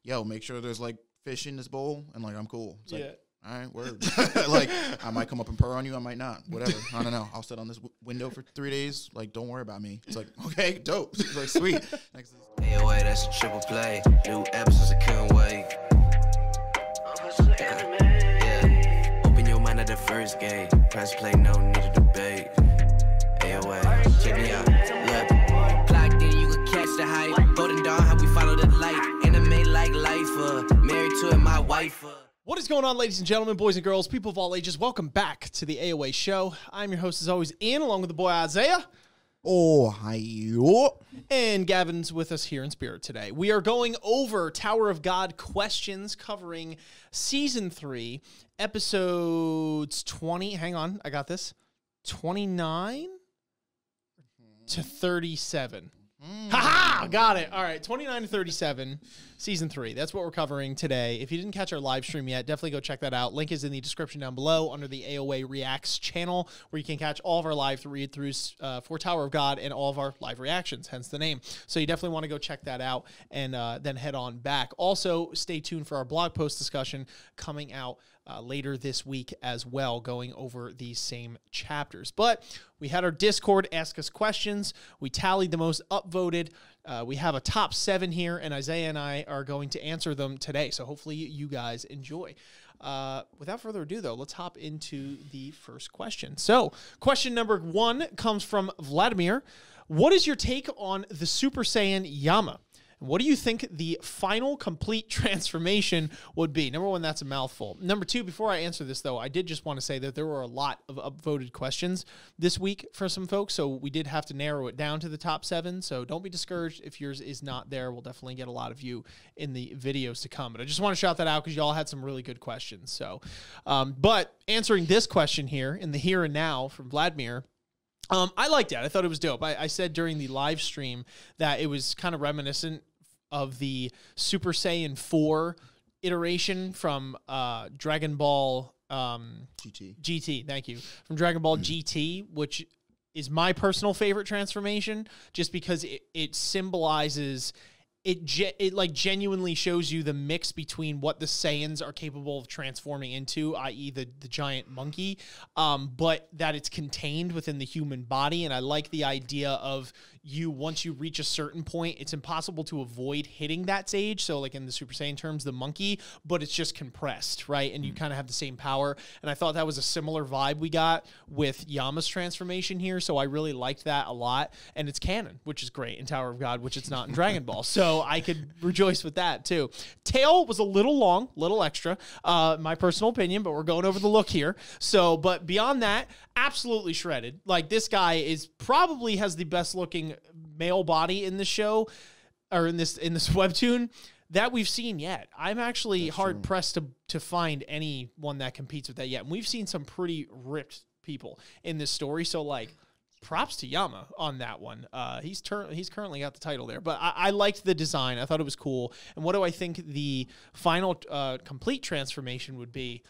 yo, make sure there's like fish in this bowl, and like I'm cool. It's like, all right, word. Like I might come up and purr on you, I might not. Whatever. I don't know. I'll sit on this window for 3 days. Like, don't worry about me. It's like, okay, dope. It's like, sweet. Next. Hey, wait, that's a triple play. New episodes, I couldn't wait. Yeah, open your mind at the first gate. Press play, no need to debate. Hey, wait, check me out. Look, clocked in, you can catch the hype. Golden Dawn, how we follow the light. Anime like life, married to it, my wife. What is going on, ladies and gentlemen, boys and girls, people of all ages? Welcome back to the AOA show. I'm your host, as always, Ian, along with the boy Isaiah. Oh, hi. And Gavin's with us here in spirit today. We are going over Tower of God questions covering Season 3, episodes 20. Hang on, I got this. 29 to 37. Ha-ha! Got it. All right, 29 to 37, Season 3. That's what we're covering today. If you didn't catch our live stream yet, definitely go check that out. Link is in the description down below under the AOA Reacts channel, where you can catch all of our live read-throughs for Tower of God and all of our live reactions, hence the name. So you definitely want to go check that out and then head on back. Also, stay tuned for our blog post discussion coming out later this week as well, going over these same chapters. But we had our Discord ask us questions. We tallied the most upvoted. We have a top 7 here, and Isaiah and I are going to answer them today. So hopefully you guys enjoy. Without further ado, though, let's hop into the first question. So question number 1 comes from Vladimir. What is your take on the Super Saiyan Yama? What do you think the final complete transformation would be? Number 1, that's a mouthful. Number 2, before I answer this, though, I did just want to say that there were a lot of upvoted questions this week for some folks, so we did have to narrow it down to the top 7, so don't be discouraged if yours is not there. We'll definitely get a lot of you in the videos to come, but I just want to shout that out because y'all had some really good questions. So, but answering this question here in the here and now from Vladimir, I liked it. I thought it was dope. I said during the live stream that it was kind of reminiscent of the Super Saiyan 4 iteration from Dragon Ball GT, thank you. From Dragon Ball GT, which is my personal favorite transformation, just because it symbolizes... It like genuinely shows you the mix between what the Saiyans are capable of transforming into, i.e. the giant monkey, but that it's contained within the human body. And I like the idea of once you reach a certain point, it's impossible to avoid hitting that stage. So like in the Super Saiyan terms, the monkey, but it's just compressed, right? And you kind of have the same power. And I thought that was a similar vibe we got with Yama's transformation here. So I really liked that a lot. And it's canon, which is great in Tower of God, which it's not in Dragon Ball. So I could rejoice with that too. Tail was a little long, little extra, my personal opinion, but we're going over the look here. So, but beyond that, absolutely shredded. Like this guy probably has the best looking male body in the show, or in this webtoon that we've seen yet. I'm actually hard pressed to find anyone that competes with that yet. And we've seen some pretty ripped people in this story. So like, props to Yama on that one. He's currently got the title there, but I liked the design. I thought it was cool. And what do I think the final complete transformation would be?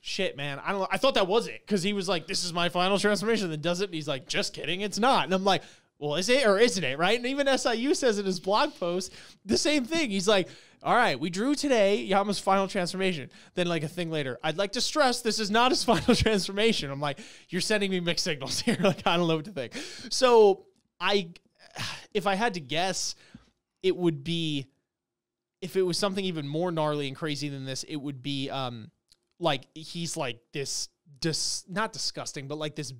Shit, man. I don't know. I thought that was it because he was like, this is my final transformation. Then does it? And he's like, just kidding. It's not. And I'm like, well, is it or isn't it? Right. And even SIU says in his blog post the same thing. He's like, all right, we drew today Yama's final transformation. Then like a thing later, I'd like to stress this is not his final transformation. I'm like, you're sending me mixed signals here. Like, I don't know what to think. So if I had to guess, it would be, if it was something even more gnarly and crazy than this, it would be like he's like this not disgusting, but like this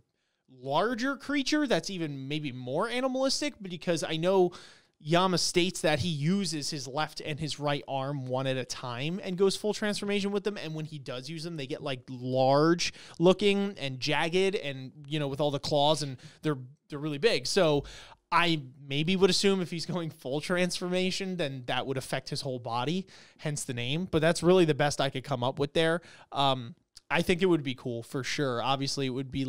larger creature that's even maybe more animalistic, because I know Yama states that he uses his left and his right arm one at a time and goes full transformation with them. And when he does use them, they get like large looking and jagged and, you know, with all the claws, and they're really big. So I maybe would assume if he's going full transformation, then that would affect his whole body, hence the name. But that's really the best I could come up with there. I think it would be cool for sure. Obviously, it would be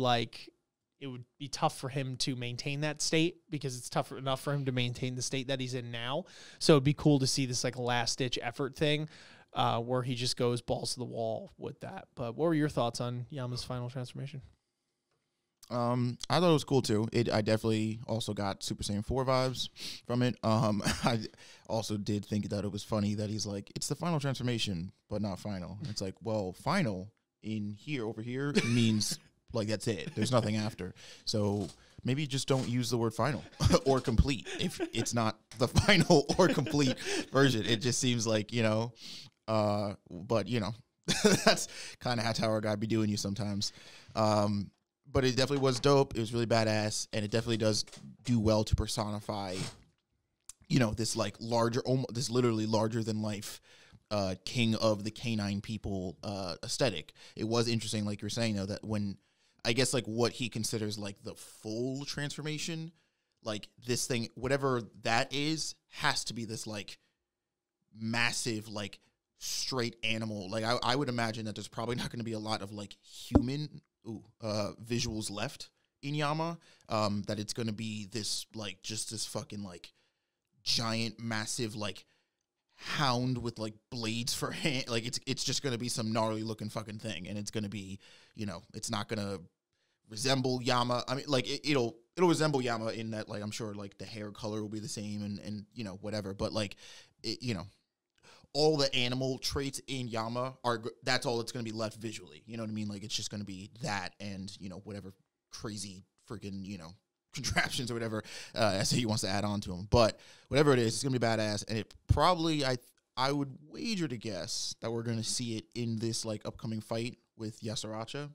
tough for him to maintain that state, because it's tough enough for him to maintain the state that he's in now. So it'd be cool to see this like last ditch effort thing where he just goes balls to the wall with that. But what were your thoughts on Yama's final transformation? I thought it was cool too. I definitely also got Super Saiyan 4 vibes from it. I also did think that it was funny that he's like, it's the final transformation, but not final. It's like, well, final in here over here means like that's it. There's nothing after. So maybe just don't use the word final or complete if it's not the final or complete version. It just seems like, but that's kind of how Tower God be doing you sometimes. But it definitely was dope. It was really badass, and it definitely does do well to personify, this like this literally larger than life king of the canine people aesthetic. It was interesting, like you're saying, though, that when I guess like what he considers like the full transformation, like this thing, whatever that is, has to be this like massive, like straight animal. Like I would imagine that there's probably not going to be a lot of like human visuals left in Yama, that it's going to be this like just this fucking like giant massive like hound with like blades for hand. Like it's just going to be some gnarly looking fucking thing, and it's going to be, it's not going to resemble Yama. I mean, like it'll resemble Yama in that, like, I'm sure like the hair color will be the same and whatever, but like all the animal traits in Yama that's all that's going to be left visually. You know what I mean? Like, it's just going to be that and, whatever crazy freaking, contraptions or whatever SAE wants to add on to them. But whatever it is, it's going to be badass. And it probably, I would wager to guess that we're going to see it in this, like, upcoming fight with Yasratcha.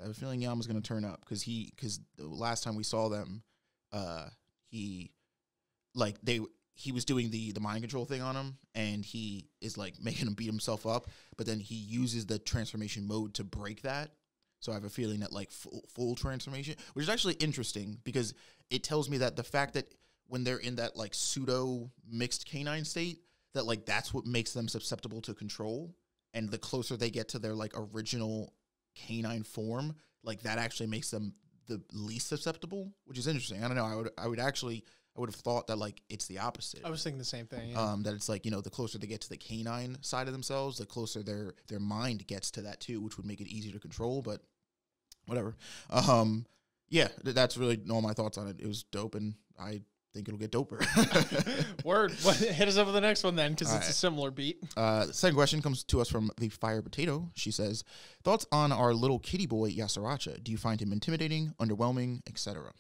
I have a feeling Yama's going to turn up because the last time we saw them, he was doing the mind control thing on him, and he is like making him beat himself up, but then he uses the transformation mode to break that. So I have a feeling that like full transformation, which is actually interesting because it tells me that the fact that when they're in that like pseudo mixed canine state, that like that's what makes them susceptible to control. And the closer they get to their like original canine form, like that actually makes them the least susceptible, which is interesting. I don't know. I would have thought that like it's the opposite. I was thinking the same thing. Yeah. That it's like, the closer they get to the canine side of themselves, the closer their mind gets to that too, which would make it easier to control. But whatever. Yeah, that's really all my thoughts on it. It was dope, and I think it'll get doper. Word. Hit us up with the next one then, because it's a similar beat. The second question comes to us from the Fire Potato. She says, thoughts on our little kitty boy Yasratcha? Do you find him intimidating, underwhelming, etc.?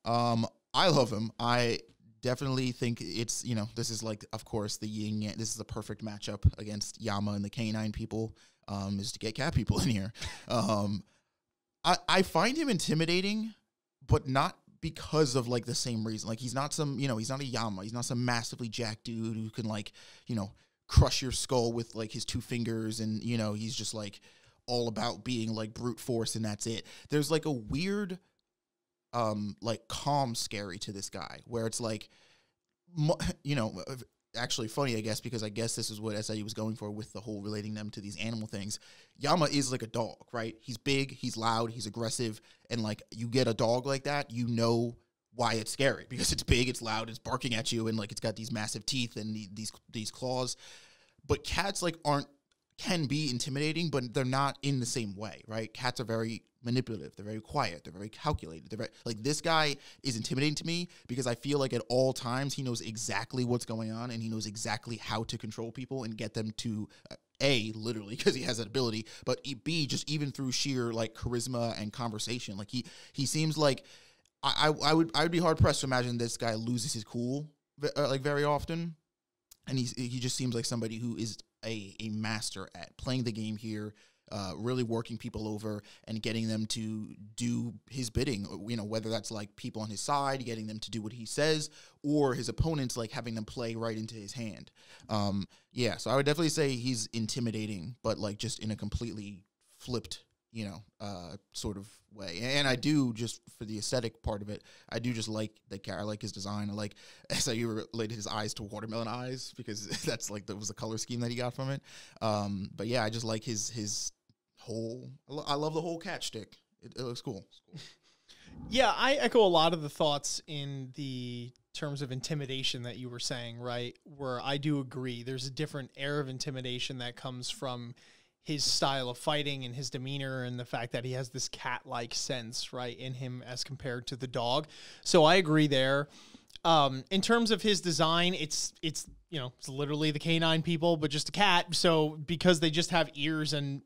I love him. I definitely think it's, this is like, of course, the yin yang. This is a perfect matchup against Yama and the canine people, is to get cat people in here. I find him intimidating, but not because of like the same reason. Like, he's not some, he's not a Yama. He's not some massively jacked dude who can like, crush your skull with like his 2 fingers. And, he's just like all about being like brute force and that's it. There's like a weird, like calm scary to this guy where it's like, actually funny, I guess, because I guess this is what SIE was going for with the whole relating them to these animal things. Yama is like a dog, right? He's big, he's loud, he's aggressive, and like you get a dog like that, why it's scary, because it's big, it's loud, it's barking at you, and like it's got these massive teeth and these claws. But cats like can be intimidating, but they're not in the same way, right? Cats are very manipulative. They're very quiet. They're very calculated. They're very, like, this guy is intimidating to me because I feel like at all times he knows exactly what's going on, and he knows exactly how to control people and get them to A, literally because he has that ability, but B, just even through sheer like charisma and conversation. Like he seems like I would be hard pressed to imagine this guy loses his cool like very often, and he just seems like somebody who is a master at playing the game here, really working people over and getting them to do his bidding, whether that's like people on his side, getting them to do what he says, or his opponents, like having them play right into his hand. Yeah, so I would definitely say he's intimidating, but like just in a completely flipped, sort of way. And I do, just for the aesthetic part of it, I do just like the character. I like his design. I like, as I related his eyes to watermelon eyes, because that's like, that was the color scheme that he got from it. But yeah, I just like his whole, I love the whole cat shtick. It looks cool. It's cool. Yeah, I echo a lot of the thoughts in the terms of intimidation that you were saying, right? Where I do agree. There's a different air of intimidation that comes from his style of fighting and his demeanor and the fact that he has this cat-like sense, right, in him as compared to the dog. So I agree there. In terms of his design, it's you know, it's literally the canine people, but just a cat. So because they just have ears and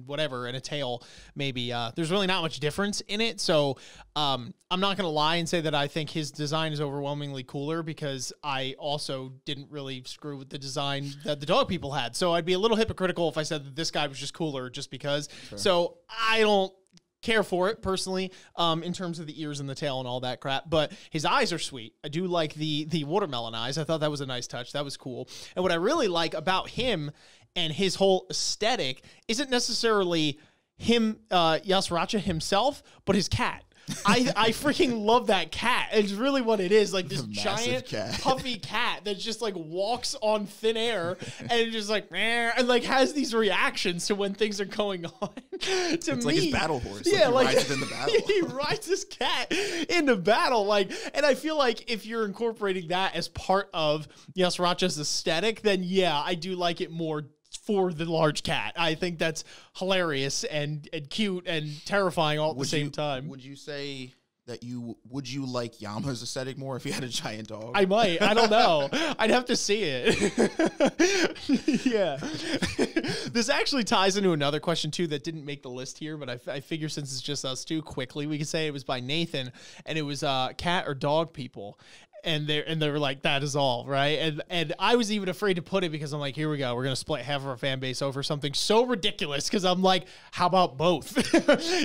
whatever and a tail, maybe there's really not much difference in it. So I'm not gonna lie and say that I think his design is overwhelmingly cooler, because I also didn't really screw with the design that the dog people had. So I'd be a little hypocritical if I said that this guy was just cooler just because. Sure. So I don't care for it personally, in terms of the ears and the tail and all that crap, but his eyes are sweet. I do like the watermelon eyes. I thought that was a nice touch. That was cool. And what I really like about him and his whole aesthetic isn't necessarily him, Yasratcha himself, but his cat. I freaking love that cat. It's really what it is. Like this giant puffy cat that just like walks on thin air and just like, and like has these reactions to when things are going on. It's like his battle horse. Yeah, like he rides it in the battle. He rides this cat into battle. Like, and I feel like if you're incorporating that as part of Yasratcha's aesthetic, then yeah, I do like it more for the large cat. I think that's hilarious and cute and terrifying all at the same time. Would you say that would you like Yama's aesthetic more if you had a giant dog? I might. I don't know. I'd have to see it. Yeah. This actually ties into another question too that didn't make the list here, but I figure since it's just us two, quickly we could say it was by Nathan, and it was cat or dog people. And they were like, that is all, right? And I was even afraid to put it because I'm like, here we go. We're going to split half of our fan base over something so ridiculous, because I'm like, how about both?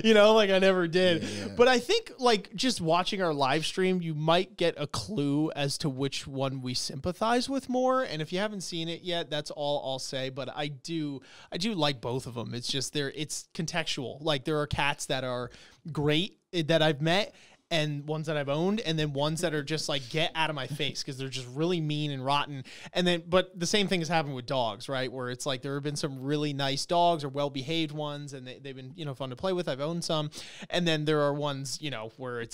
You know, like I never did. Yeah. But I think like just watching our live stream, you might get a clue as to which one we sympathize with more. And if you haven't seen it yet, that's all I'll say. But I do like both of them. It's just it's contextual. Like there are cats that are great that I've met, and ones that I've owned, and then ones that are just like, get out of my face, because they're just really mean and rotten. And then, but the same thing has happened with dogs, right? Where it's like, there have been some really nice dogs or well-behaved ones, and they've been, you know, fun to play with. I've owned some. And then there are ones, you know, where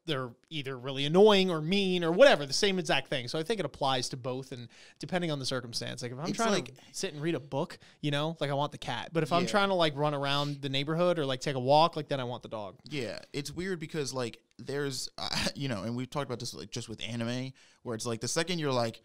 they're either really annoying or mean or whatever, the same exact thing. So I think it applies to both, and depending on the circumstance. Like if I'm trying to sit and read a book, you know, like I want the cat. But if I'm trying to like run around the neighborhood or like take a walk, like then I want the dog. Yeah, it's weird because like there's, you know, and we've talked about this like just with anime, where it's like the second you're like,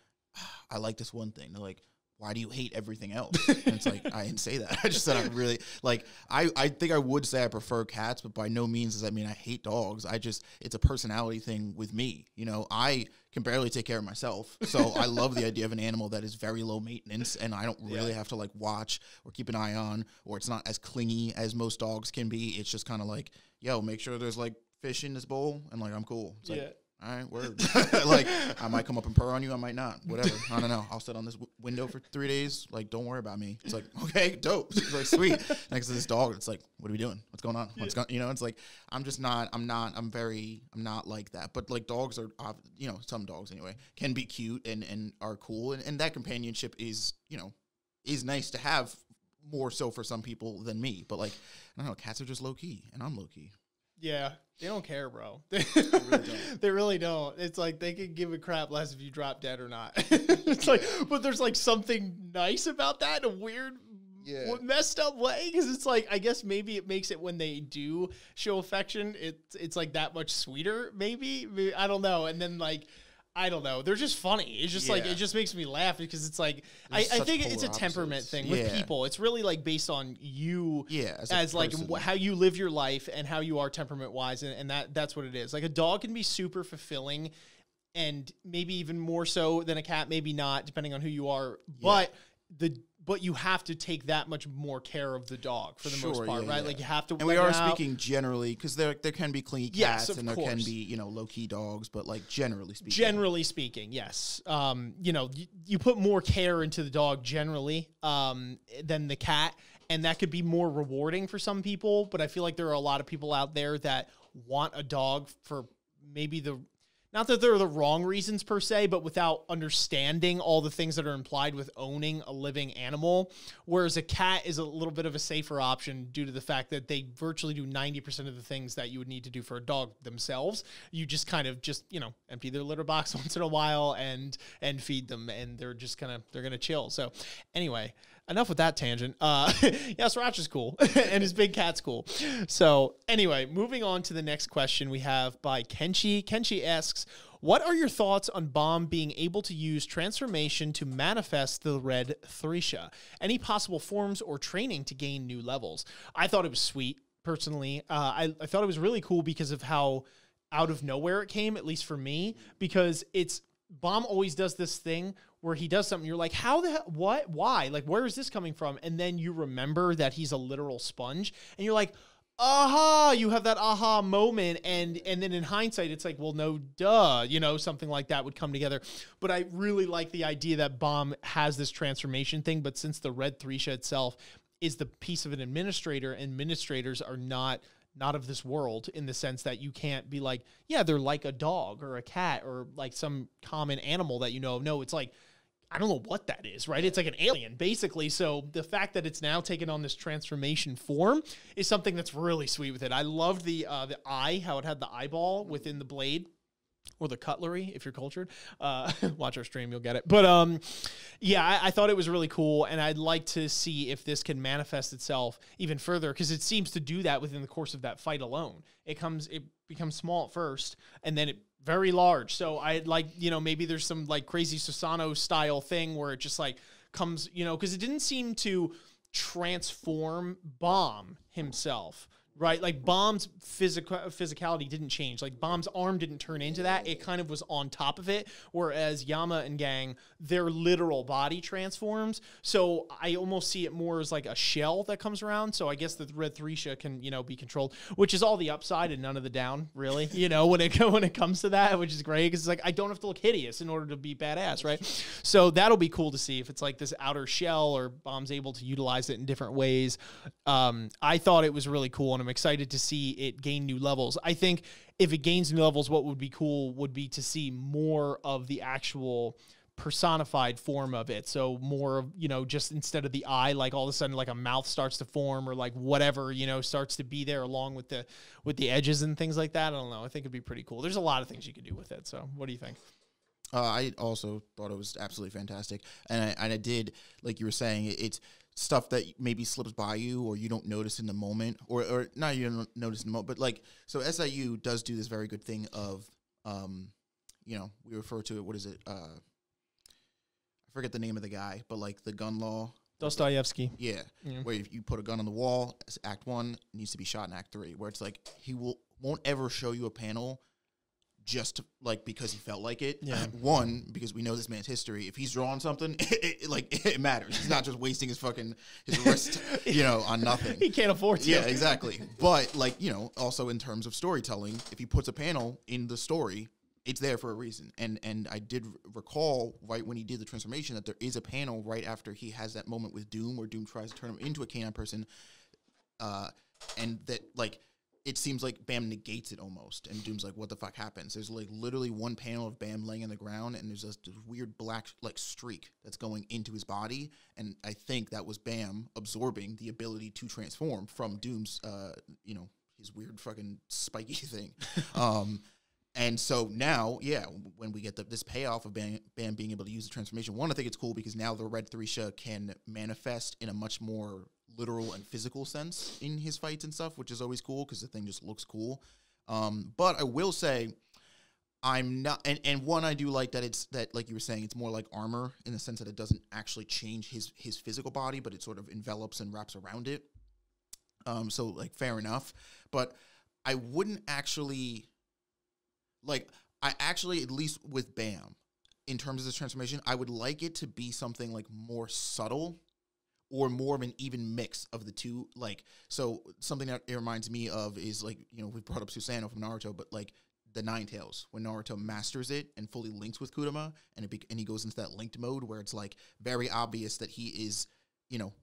I like this one thing, they're like, why do you hate everything else? And it's like, I didn't say that. I just said I really, like, I think I would say I prefer cats, but by no means does that mean I hate dogs. It's a personality thing with me. You know, I can barely take care of myself. So I love the idea of an animal that is very low maintenance, and I don't really have to, like, watch or keep an eye on, or it's not as clingy as most dogs can be. It's just kind of like, yo, make sure there's, like, fish in this bowl, and, like, I'm cool. It's like, all right, word. Like, I might come up and purr on you. I might not. Whatever. I don't know. I'll sit on this window for 3 days. Like, don't worry about me. It's like, okay, dope. It's like, sweet. Next to this dog, it's like, what are we doing? What's going on? You know, it's like, I'm not like that. But, like, dogs are, you know, some dogs anyway, can be cute and are cool. And that companionship is, you know, is nice to have more so for some people than me. But, like, I don't know, cats are just low-key, and I'm low-key. Yeah, they don't care, bro. They really don't. It's like they could give a crap less if you drop dead or not. It's like, but there's like something nice about that in a weird, messed up way. Because it's like, I guess maybe it makes it when they do show affection, it's like that much sweeter. Maybe I don't know. And then like, I don't know. They're just funny. It's just like, it just makes me laugh because it's like, I think it's a temperament thing with people. It's really like based on you as like how you live your life and how you are temperament wise. And that's what it is. Like a dog can be super fulfilling and maybe even more so than a cat, maybe not, depending on who you are. But you have to take that much more care of the dog for the most part, right? Like you have to. And we are speaking generally because there can be clingy cats and there can be, you know, low key dogs, but like generally speaking. Generally speaking, yes. You know, you put more care into the dog generally than the cat, and that could be more rewarding for some people. But I feel like there are a lot of people out there that want a dog for maybe not that they're the wrong reasons per se, but without understanding all the things that are implied with owning a living animal. Whereas a cat is a little bit of a safer option due to the fact that they virtually do 90% of the things that you would need to do for a dog themselves. You just kind of you know, empty their litter box once in a while and feed them, and they're just they're going to chill. So anyway, enough with that tangent. Yasratcha's cool, and his big cat's cool. So anyway, moving on to the next question we have by Kenshi. Kenshi asks, what are your thoughts on Bomb being able to use transformation to manifest the red Thrisha? Any possible forms or training to gain new levels? I thought it was sweet, personally. I thought it was really cool because of how out of nowhere it came, at least for me, because Bomb always does this thing where he does something, you're like, how the hell, what, why? Like, where is this coming from? And then you remember that he's a literal sponge, and you're like, aha, you have that aha moment, and then in hindsight, it's like, well, no, duh, something like that would come together. But I really like the idea that Bomb has this transformation thing, but since the red Thrisha itself is the piece of an administrator, administrators are not of this world, in the sense that you can't be like, yeah, they're like a dog or a cat or like some common animal that No, it's like, I don't know what that is, right? It's like an alien, basically. So the fact that it's now taken on this transformation form is something that's really sweet with it. I loved the eye, how it had the eyeball within the blade. Or the cutlery, if you're cultured. Watch our stream, you'll get it. But yeah, I thought it was really cool, and I'd like to see if this can manifest itself even further, because it seems to do that within the course of that fight alone. It becomes small at first, and then it very large. So I'd like, maybe there's some like crazy Susano style thing where it just like comes, because it didn't seem to transform Bomb himself. Right, like Bomb's physicality didn't change. Like Bomb's arm didn't turn into that. It kind of was on top of it. Whereas Yama and gang, their literal body transforms. So I almost see it more as like a shell that comes around. So I guess the red Thrisha can, be controlled, which is all the upside and none of the down, really. When it comes to that, which is great, because it's like I don't have to look hideous in order to be badass, right? So that'll be cool to see if it's like this outer shell or Bomb's able to utilize it in different ways. I thought it was really cool, and I'm excited to see it gain new levels. I think if it gains new levels, what would be cool would be to see more of the actual personified form of it. So more of, just instead of the eye, like all of a sudden like a mouth starts to form, or like whatever, starts to be there along with the edges and things like that. I don't know. I think it'd be pretty cool. There's a lot of things you could do with it. So what do you think? I also thought it was absolutely fantastic. And I did, like you were saying, it's stuff that maybe slips by you or you don't notice in the moment, or not you don't notice in the moment, but like, so SIU does do this very good thing of, we refer to it, what is it? I forget the name of the guy, but like the gun law. Dostoevsky. Yeah. Where if you put a gun on the wall, act 1 needs to be shot in act 3, where it's like, he won't ever show you a panel just like because he felt like it. Yeah. One, because we know this man's history. If he's drawing something, it matters. He's not just wasting his wrist, on nothing. He can't afford to. Yeah, exactly. But also in terms of storytelling, if he puts a panel in the story, it's there for a reason. And I did recall right when he did the transformation that there is a panel right after he has that moment with Doom where Doom tries to turn him into a canine person, and that like, it seems like Bam negates it almost, and Doom's like, what the fuck happens? There's like literally one panel of Bam laying on the ground, and there's this weird black like streak that's going into his body, and I think that was Bam absorbing the ability to transform from Doom's, his weird fucking spiky thing. And so now, yeah, when we get this payoff of Bam being able to use the transformation, one, I think it's cool because now the red Thrisha can manifest in a much more literal and physical sense in his fights and stuff, which is always cool because the thing just looks cool. But I will say, I'm not, and one, I do like that it's that, like you were saying, it's more like armor in the sense that it doesn't actually change his physical body, but it sort of envelops and wraps around it. So like fair enough, but I wouldn't actually. Like, I actually, at least with Bam, in terms of this transformation, I would like it to be something, like, more subtle or more of an even mix of the two. Like, so something that it reminds me of is, like, we brought up Susanoo from Naruto, but, like, the Nine Tails, when Naruto masters it and fully links with Kurama, and he goes into that linked mode where it's, like, very obvious that he is,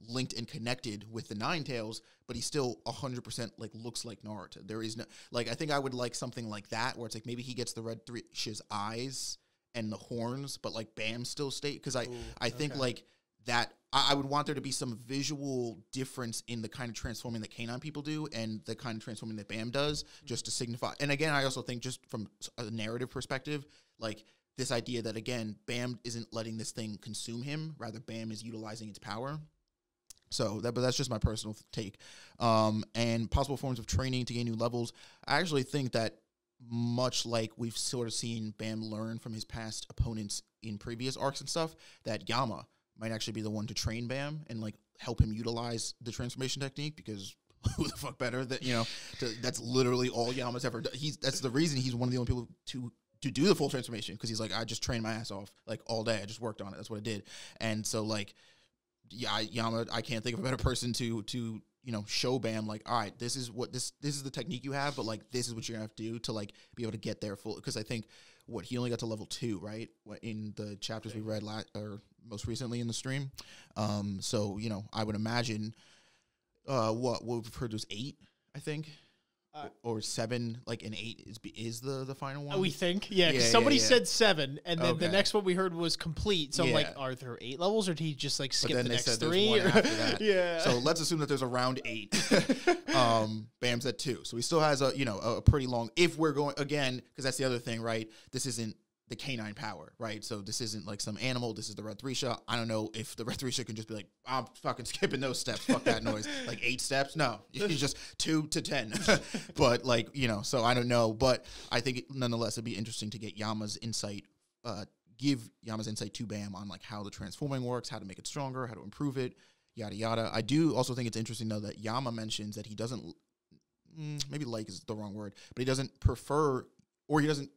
linked and connected with the Nine Tails, but he still 100% like looks like Naruto. There is no, like, I think I would like something like that where it's like maybe he gets the red Thrisha's eyes and the horns, but like Bam still stay, because I think like that I would want there to be some visual difference in the kind of transforming that canine people do and the kind of transforming that Bam does, just to signify. And again, I also think just from a narrative perspective, like this idea that again Bam isn't letting this thing consume him, rather Bam is utilizing its power. So but that's just my personal take. And possible forms of training to gain new levels. I actually think that much like we've sort of seen Bam learn from his past opponents in previous arcs and stuff, that Yama might actually be the one to train Bam and like help him utilize the transformation technique, because who the fuck better that, you know, that's literally all Yama's ever done. That's the reason he's one of the only people to do the full transformation, because he's like, I just trained my ass off like all day. I just worked on it. That's what I did. And so like, yeah, Yama, I can't think of a better person to you know, show Bam like, all right, this is the technique you have, but like this is what you're gonna have to do to like be able to get there full. Because I think he only got to level 2, right? In the chapters we read or most recently in the stream. So you know, I would imagine what we've heard was 8, I think. Or 7, like an 8 is the final one. We think, yeah. Somebody said 7, and then the next one we heard was complete. So I'm like, are there 8 levels, or did he just like skip the next 3? After that. Yeah. So let's assume that there's around 8. Bam's at 2, so he still has a pretty long. If we're going again, because that's the other thing, right? This isn't the canine power, right? So this isn't like some animal. This is the Red Threesha. I don't know if the Red Threesha can just be like, I'm fucking skipping those steps. Fuck that noise. Like 8 steps? No, it's just 2 to 10. But like, you know, so I don't know. But I think nonetheless, it'd be interesting to get Yama's insight, give Yama's insight to Bam on like how the transforming works, how to make it stronger, how to improve it, yada, yada. I do also think it's interesting though that Yama mentions that he doesn't, maybe like is the wrong word, but he doesn't prefer, or he doesn't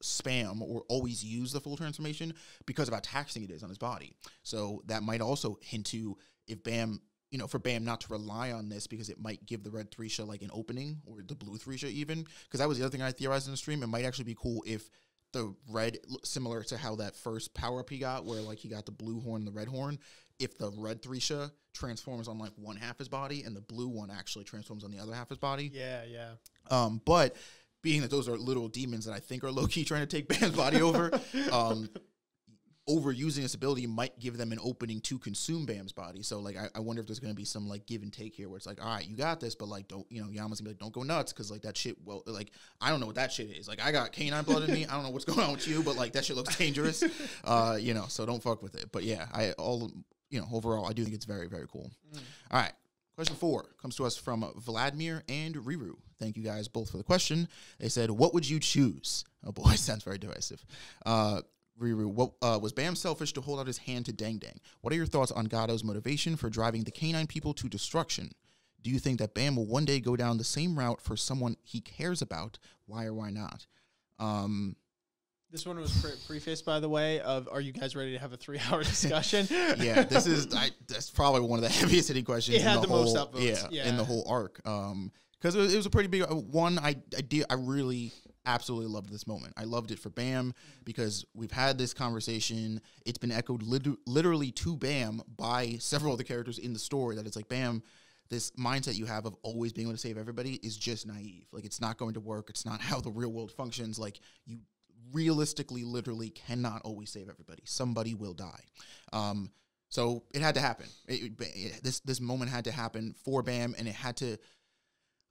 spam or always use the full transformation because of how taxing it is on his body. So that might also hint to, if Bam, you know, for Bam not to rely on this, because it might give the Red Threesha like an opening, or the Blue Threesha even. Because that was the other thing I theorized in the stream. It might actually be cool if the red, similar to how that first power up he got, where like he got the blue horn and the red horn, if the Red Threesha transforms on like one half his body and the blue one actually transforms on the other half his body. Yeah. But being that those are literal demons that I think are low-key trying to take Bam's body over, overusing this ability might give them an opening to consume Bam's body. So, like, I wonder if there's going to be some, like, give and take here where it's like, all right, you got this, but, like, don't, you know, Yama's going to be like, don't go nuts, because, like, that shit, well, like, I don't know what that shit is. Like, I got canine blood in me. I don't know what's going on with you, but, like, that shit looks dangerous, you know, so don't fuck with it. But, yeah, overall, I do think it's very, very cool. All right. Question 4 comes to us from Vladimir and Riru. Thank you guys both for the question. They said, what would you choose? Oh boy, sounds very divisive. Riru, was Bam selfish to hold out his hand to Dang Dang? What are your thoughts on Gado's motivation for driving the canine people to destruction? Do you think that Bam will one day go down the same route for someone he cares about? Why or why not? This one was prefaced, by the way, of, are you guys ready to have a 3-hour discussion? Yeah, that's probably one of the heaviest hitting questions in the whole, most upvotes. In the whole arc. Because it was a pretty big one. I really absolutely loved this moment. I loved it for Bam because we've had this conversation. It's been echoed literally to Bam by several of the characters in the story, that it's like, Bam, this mindset you have of always being able to save everybody is just naive. Like, it's not going to work. It's not how the real world functions. Like, you realistically, literally cannot always save everybody. Somebody will die. So it had to happen. This moment had to happen for Bam, and it had to,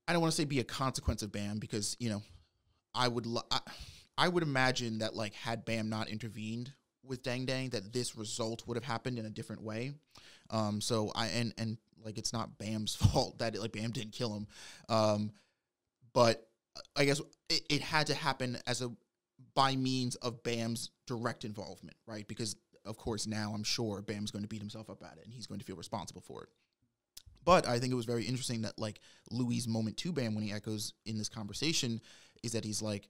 I don't want to say be a consequence of Bam, because, you know, I would imagine that, like, had Bam not intervened with Dang Dang, that this result would have happened in a different way. So like, it's not Bam's fault that like Bam didn't kill him. But I guess it had to happen by means of Bam's direct involvement, right? Because of course now I'm sure Bam's going to beat himself up at it, and he's going to feel responsible for it. But I think it was very interesting that, like, Louis' moment to Bam when he echoes in this conversation is that he's like,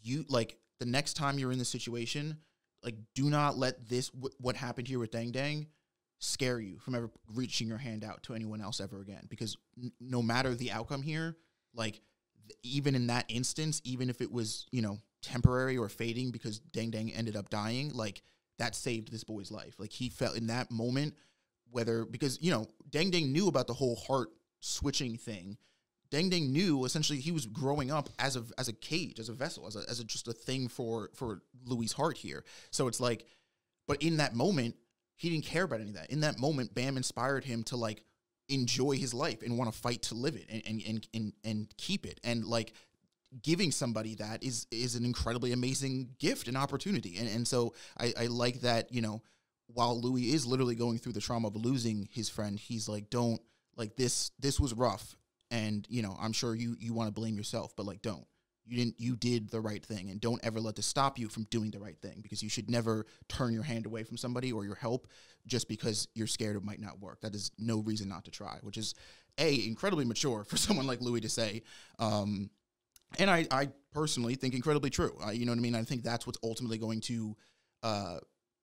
the next time you're in this situation, like, do not let this, what happened here with Dang Dang, scare you from ever reaching your hand out to anyone else ever again. Because no matter the outcome here, like, even in that instance, even if it was, you know, temporary or fading because Dang Dang ended up dying, like, that saved this boy's life. Like, he felt in that moment, because, you know, Dang Dang knew about the whole heart switching thing. Dang Dang knew essentially he was growing up as a cage, as a vessel, as just a thing for Louis' heart here. So it's like, but in that moment, he didn't care about any of that. In that moment, Bam inspired him to, like, enjoy his life and want to fight to live it and keep it. And, like, giving somebody that is an incredibly amazing gift and opportunity. And so I like that, you know, while Louis is literally going through the trauma of losing his friend, he's like, don't, like, this was rough. And, you know, I'm sure you want to blame yourself, but like, don't. You did the right thing, and don't ever let this stop you from doing the right thing, because you should never turn your hand away from somebody or your help just because you're scared it might not work. That is no reason not to try, which is incredibly mature for someone like Louis to say. And I personally think incredibly true. You know what I mean? I think that's what's ultimately going to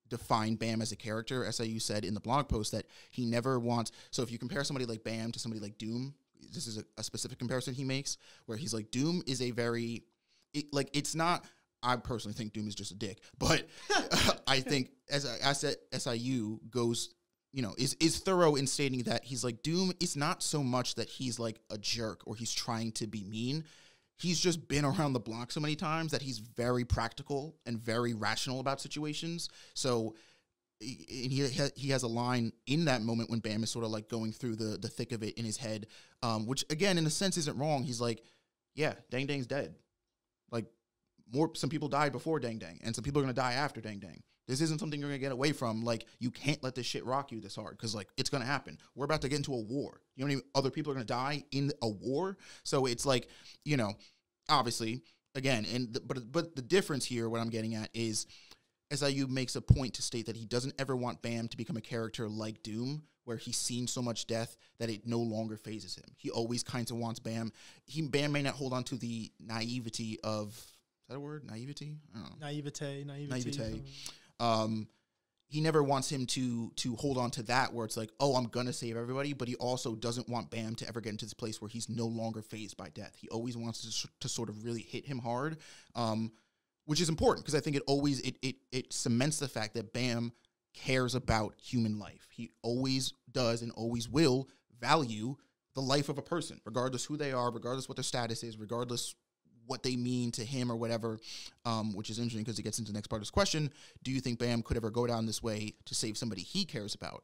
define Bam as a character. As you said in the blog post, that he never wants. So if you compare somebody like Bam to somebody like Doom, this is a specific comparison he makes, where he's like, Doom is a very, it's not, I personally think Doom is just a dick, but I think as SIU goes, you know, is thorough in stating that he's like, Doom is not so much that he's like a jerk or he's trying to be mean. He's just been around the block so many times that he's very practical and very rational about situations. So he has a line in that moment when Bam is sort of like going through the thick of it in his head, which again, in a sense, isn't wrong. He's like, yeah, Dang Dang's dead. Like, some people died before Dang Dang, and some people are going to die after Dang Dang. This isn't something you're going to get away from. Like, you can't let this shit rock you this hard, because, like, it's going to happen. We're about to get into a war. You know how many other people are going to die in a war? So it's like, you know, obviously, again, but the difference here, what I'm getting at is, SIU makes a point to state that he doesn't ever want Bam to become a character like Doom, where he's seen so much death that it no longer phases him. He always kind of wants Bam. Bam may not hold on to the naivety of, is that a word? Naivety? I don't know. Naivete. He never wants him to hold on to that, where it's like, oh, I'm going to save everybody, but he also doesn't want Bam to ever get into this place where he's no longer phased by death. He always wants to sort of really hit him hard, which is important, because I think it cements the fact that Bam cares about human life. He always does and always will value the life of a person, regardless who they are, regardless what their status is, regardless what they mean to him or whatever, which is interesting because it gets into the next part of this question. Do you think Bam could ever go down this way to save somebody he cares about?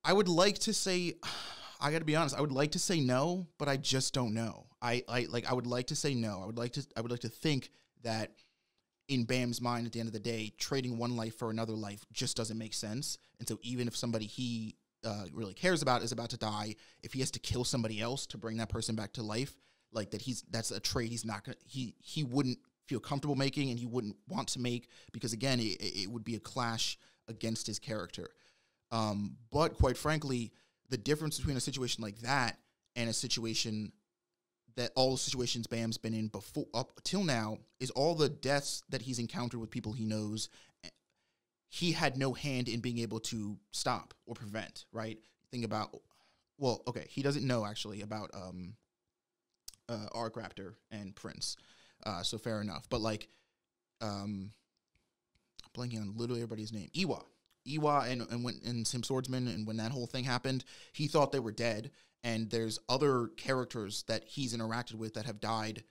I would like to say, I got to be honest, I would like to say no, but I just don't know. I would like to say no. I would like to think that in Bam's mind, at the end of the day, trading one life for another life just doesn't make sense. And so even if somebody he really cares about is about to die, if he has to kill somebody else to bring that person back to life, like that's a trade he's not gonna, he wouldn't feel comfortable making, and he wouldn't want to make, because again, it would be a clash against his character. But quite frankly, the difference between a situation like that and a situation that all the situations Bam's been in before up till now is all the deaths that he's encountered with people he knows, he had no hand in being able to stop or prevent, right? Think about, well, okay, he doesn't know actually about Arc Raptor and Prince, so fair enough. But like, blanking on literally everybody's name, Iwa and Sim Swordsman, and when that whole thing happened, he thought they were dead. And there's other characters that he's interacted with that have died,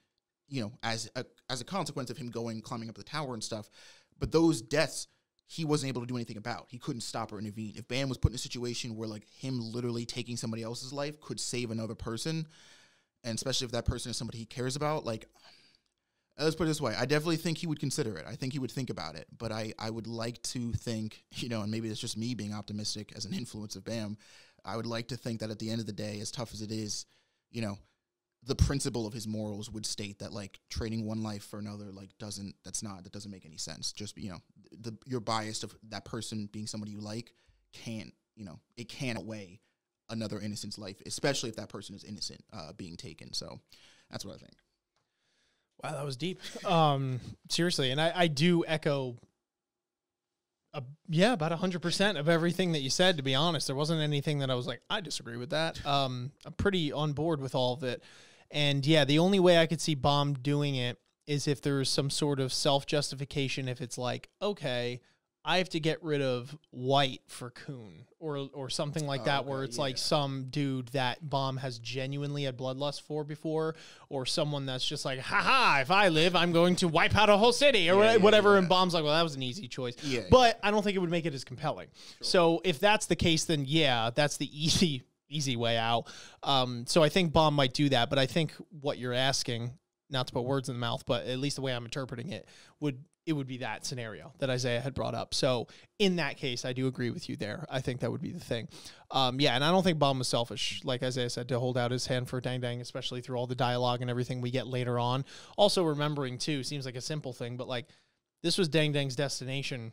you know, as a consequence of him climbing up the tower and stuff. But those deaths, he wasn't able to do anything about. He couldn't stop or intervene. If Bam was put in a situation where like him literally taking somebody else's life could save another person, and especially if that person is somebody he cares about, like, let's put it this way, I definitely think he would consider it. I think he would think about it. But I would like to think, you know, and maybe it's just me being optimistic as an influence of Bam, I would like to think that at the end of the day, as tough as it is, you know, the principle of his morals would state that like trading one life for another, like that doesn't make any sense. Just, you know, your bias of that person being somebody you like can't outweigh another innocent's life, especially if that person is innocent being taken. So that's what I think. Wow, that was deep. Seriously, and I do echo about 100% of everything that you said, to be honest. There wasn't anything that I was like, I disagree with that. I'm pretty on board with all of it. And yeah, the only way I could see Bam doing it is if there's some sort of self-justification, if it's like, okay, I have to get rid of White for Khun or something like that, where it's like some dude that Bam has genuinely had bloodlust for before, or someone that's just like, haha, if I live, I'm going to wipe out a whole city or whatever. And Bam's like, well, that was an easy choice. But I don't think it would make it as compelling. Sure. So if that's the case, then yeah, that's the easy way out. So I think Bam might do that. But I think what you're asking, not to put words in the mouth, but at least the way I'm interpreting it, would it would be that scenario that Isaiah had brought up. So in that case, I do agree with you there. I think that would be the thing. Yeah, and I don't think Bum was selfish, like Isaiah said, to hold out his hand for Dang Dang, especially through all the dialogue and everything we get later on. Also remembering, too, seems like a simple thing, but like this was Dang Dang's destination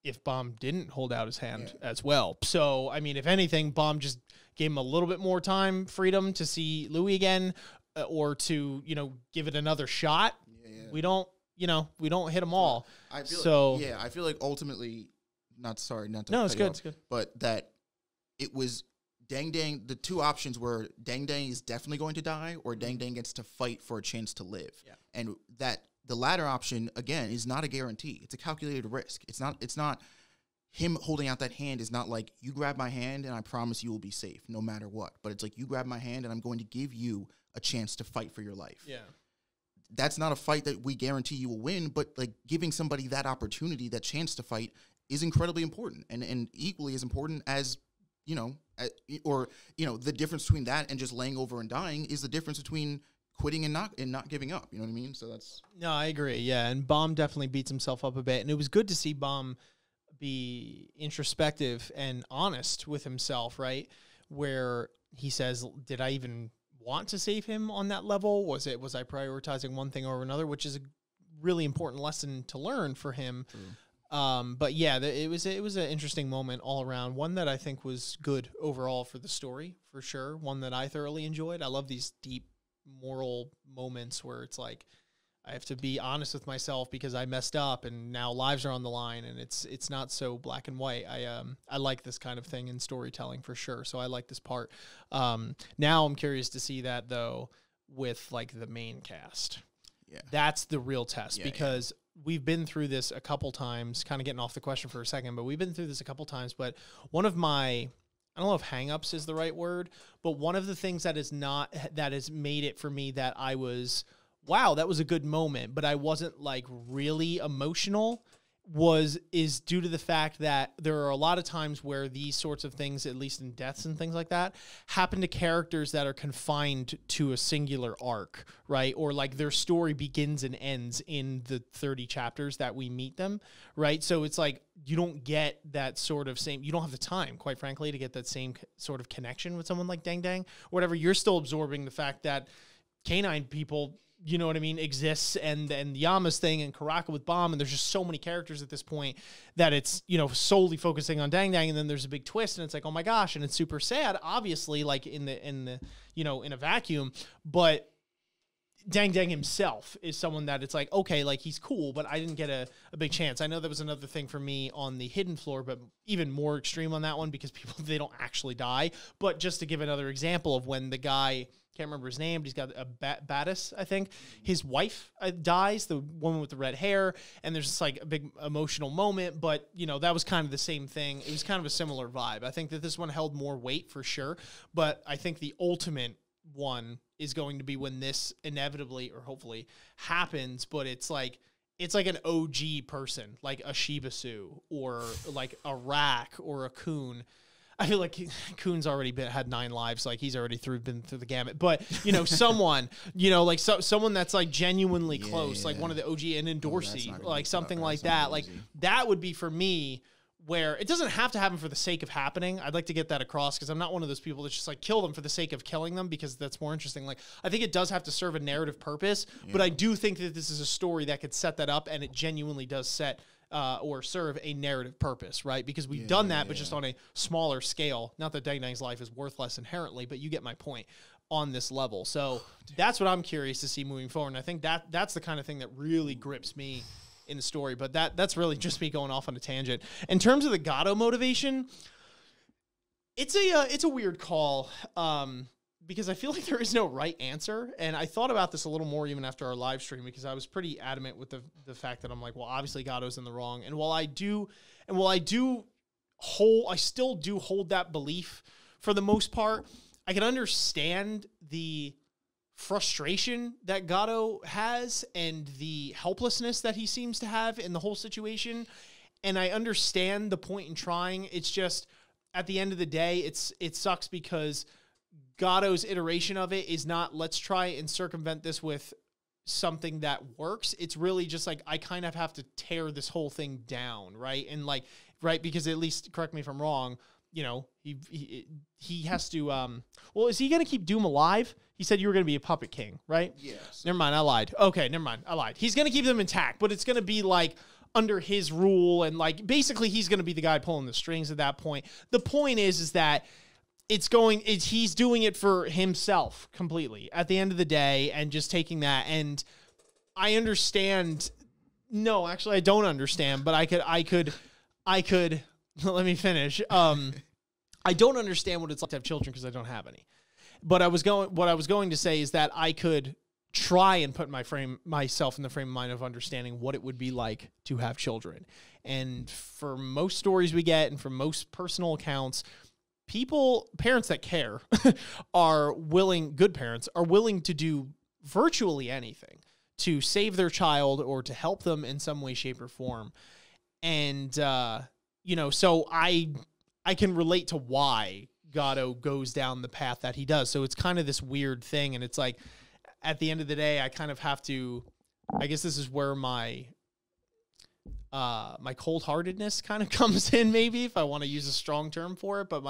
if Bum didn't hold out his hand as well. So, I mean, if anything, Bum just gave him a little bit more time, freedom to see Louis again or to, you know, give it another shot. We don't hit them all. I feel like ultimately, it's good. It's good. But that it was Dang Dang. The two options were Dang Dang is definitely going to die, or Dang Dang gets to fight for a chance to live. Yeah. And that the latter option again is not a guarantee. It's a calculated risk. It's not him holding out that hand is not like you grab my hand and I promise you will be safe no matter what. But it's like you grab my hand and I'm going to give you a chance to fight for your life. Yeah. That's not a fight that we guarantee you will win, but like giving somebody that opportunity, that chance to fight is incredibly important and equally as important as, the difference between that and just laying over and dying is the difference between quitting and not giving up. You know what I mean? So No, I agree. Yeah. And Baum definitely beats himself up a bit. And it was good to see Baum be introspective and honest with himself, right? Where he says, did I even want to save him on that level? Was I prioritizing one thing over another, which is a really important lesson to learn for him. But yeah, it was an interesting moment all around, one that I think was good overall for the story, for sure. One that I thoroughly enjoyed. I love these deep moral moments where it's like, I have to be honest with myself because I messed up and now lives are on the line, and it's not so black and white. I like this kind of thing in storytelling for sure. So I like this part. Now I'm curious to see that though with like the main cast. Yeah. That's the real test because we've been through this a couple times, kind of getting off the question for a second, but we've been through this a couple times. But one of my, I don't know if hang-ups is the right word, but one of the things that has made it for me that I was, wow, that was a good moment, but I wasn't like really emotional, is due to the fact that there are a lot of times where these sorts of things, at least in deaths and things like that, happen to characters that are confined to a singular arc, right? Or like their story begins and ends in the 30 chapters that we meet them, right? So it's like you don't get that sort of you don't have the time, quite frankly, to get that same sort of connection with someone like Dang Dang or whatever. You're still absorbing the fact that canine people, you know what I mean, exists, and Yama's thing and Karaka with Bomb, and there's just so many characters at this point that it's, solely focusing on Dang Dang, and then there's a big twist, and it's like, oh my gosh, and it's super sad, obviously, like in a vacuum, but Dang Dang himself is someone that it's like, okay, like he's cool, but I didn't get a big chance. I know that was another thing for me on the Hidden Floor, but even more extreme on that one because people, they don't actually die. But just to give another example of when the guy, can't remember his name, but he's got a Battis, I think. His wife dies, the woman with the red hair, and there's just like a big emotional moment, but, that was kind of the same thing. It was kind of a similar vibe. I think that this one held more weight for sure, but I think the ultimate one is going to be when this inevitably or hopefully happens, but it's like an OG person, like a Shibasu or like a Rak or a Khun. I feel like Khun's already had 9 lives, like he's already been through the gamut. But someone, like someone that's like genuinely close, like one of the OG, and then Dorsey, like something like that. Like that would be for me. Where it doesn't have to happen for the sake of happening. I'd like to get that across because I'm not one of those people that's just like kill them for the sake of killing them because that's more interesting. Like I think it does have to serve a narrative purpose, but I do think that this is a story that could set that up, and it genuinely does set or serve a narrative purpose, right? Because we've done that, but just on a smaller scale. Not that Dang Dang's life is worthless inherently, but you get my point on this level. So that's what I'm curious to see moving forward. And I think that's the kind of thing that really grips me in the story, but that's really just me going off on a tangent. In terms of the Gado motivation, it's a weird call because I feel like there is no right answer, and I thought about this a little more even after our live stream because I was pretty adamant with the fact that I'm like, well, obviously Gado's in the wrong, and while I still do hold that belief for the most part, I can understand the frustration that Gado has and the helplessness that he seems to have in the whole situation. And I understand the point in trying. It's just at the end of the day, it sucks because Gado's iteration of it is not, let's try and circumvent this with something that works. It's really just like I kind of have to tear this whole thing down, right? And like, right, because at least, correct me if I'm wrong, you know, he has to, well, is he going to keep Doom alive? He said you were going to be a puppet king, right? Yes. Never mind, I lied. Okay, never mind, I lied. He's going to keep them intact, but it's going to be like under his rule, and like basically he's going to be the guy pulling the strings at that point. The point is that he's doing it for himself completely at the end of the day, and just taking that. And I understand. No, actually I don't understand, but I could let me finish. I don't understand what it's like to have children because I don't have any. But what I was going to say is that I could try and put myself in the frame of mind of understanding what it would be like to have children. And for most stories we get, and from most personal accounts, parents that care good parents are willing to do virtually anything to save their child or to help them in some way, shape, or form. And, you know, so I can relate to why Gado goes down the path that he does. So it's kind of this weird thing. And it's like, at the end of the day, I kind of have to, I guess this is where my cold-heartedness kind of comes in, maybe, if I want to use a strong term for it, but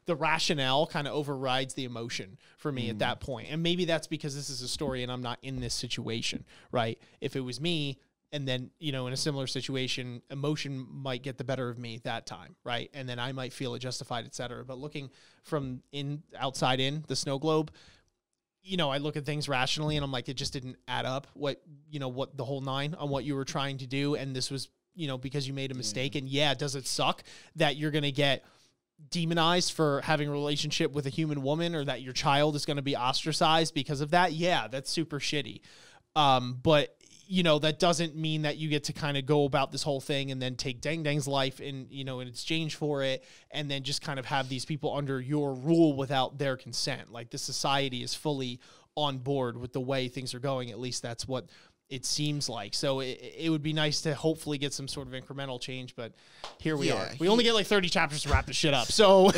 the rationale kind of overrides the emotion for me at that point. And maybe that's because this is a story and I'm not in this situation, right? If it was me, and then, you know, in a similar situation, emotion might get the better of me that time, right? And then I might feel it justified, et cetera. But looking from outside in the snow globe, you know, I look at things rationally and I'm like, it just didn't add up. What the whole nine on what you were trying to do. And this was, you know, because you made a mistake. And yeah, does it suck that you're going to get demonized for having a relationship with a human woman, or that your child is going to be ostracized because of that? Yeah, that's super shitty. But you know, that doesn't mean that you get to kind of go about this whole thing and then take Dang Dang's life in, you know, in exchange for it, and then just kind of have these people under your rule without their consent. Like, the society is fully on board with the way things are going. At least that's what it seems like. So it would be nice to hopefully get some sort of incremental change, but here we are. We only get like 30 chapters to wrap this shit up. So,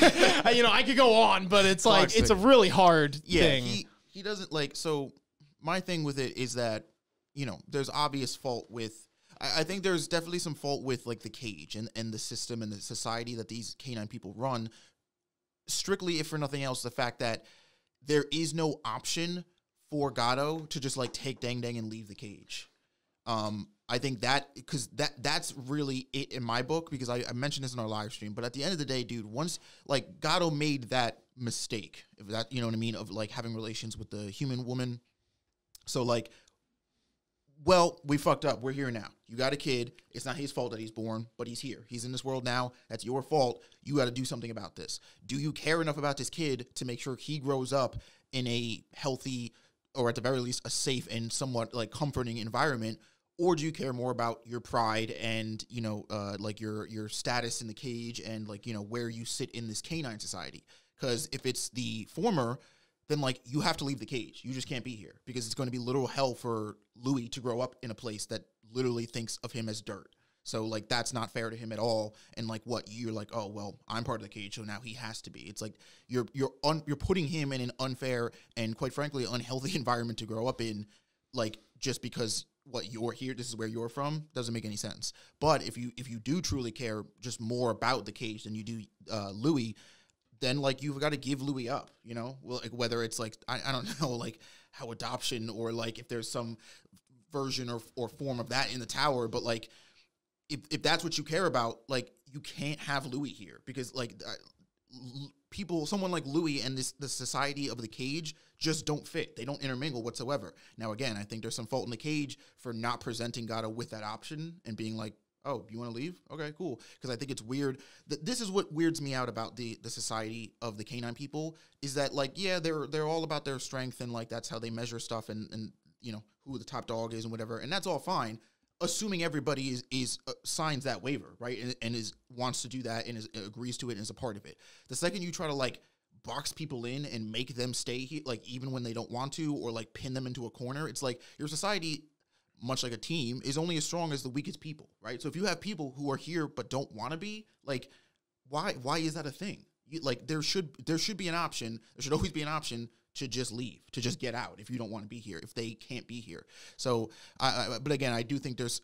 you know, I could go on, but it's like, it's a really hard thing. He doesn't like, so my thing with it is that, you know, there's obvious fault with, I think there's definitely some fault with like the cage and the system and the society that these canine people run. Strictly, if for nothing else, the fact that there is no option for Gado to just like take Dang Dang and leave the cage. I think that, because that's really it in my book, because I mentioned this in our live stream, but at the end of the day, dude, once like Gado made that mistake, if that, you know what I mean, of like having relations with the human woman. So like, well, we fucked up. We're here now. You got a kid. It's not his fault that he's born, but he's here. He's in this world now. That's your fault. You got to do something about this. Do you care enough about this kid to make sure he grows up in a healthy, or at the very least, a safe and somewhat like comforting environment? Or do you care more about your pride and, you know, like your status in the cage and like, you know, where you sit in this canine society? Because if it's the former, then like you have to leave the cage. You just can't be here, because it's going to be literal hell for Louis to grow up in a place that literally thinks of him as dirt. So like that's not fair to him at all. And like what you're like, oh well, I'm part of the cage, so now he has to be. It's like you're putting him in an unfair and quite frankly unhealthy environment to grow up in, like just because what you're here, this is where you're from, doesn't make any sense. But if you do truly care just more about the cage than you do Louis, then like you've got to give Louis up, you know, well, like, whether it's like, I don't know, like how adoption, or like if there's some version or form of that in the tower, but like if that's what you care about, like you can't have Louis here, because like someone like Louis and the society of the cage just don't fit. They don't intermingle whatsoever. Now, again, I think there's some fault in the cage for not presenting Gado with that option and being like, oh, you want to leave? Okay, cool. Because I think it's weird. This is what weirds me out about the society of the canine people, is that like, yeah, they're all about their strength, and like that's how they measure stuff, and you know who the top dog is and whatever, and that's all fine, assuming everybody is signs that waiver, right, and wants to do that and agrees to it and is a part of it. The second you try to like box people in and make them stay here, like even when they don't want to, or like pin them into a corner, it's like your society, much like a team, is only as strong as the weakest people, right? So if you have people who are here but don't want to be, like, why is that a thing? Like there should be an option. There should always be an option to just leave, to just get out if you don't want to be here, if they can't be here. So, but again, I do think there's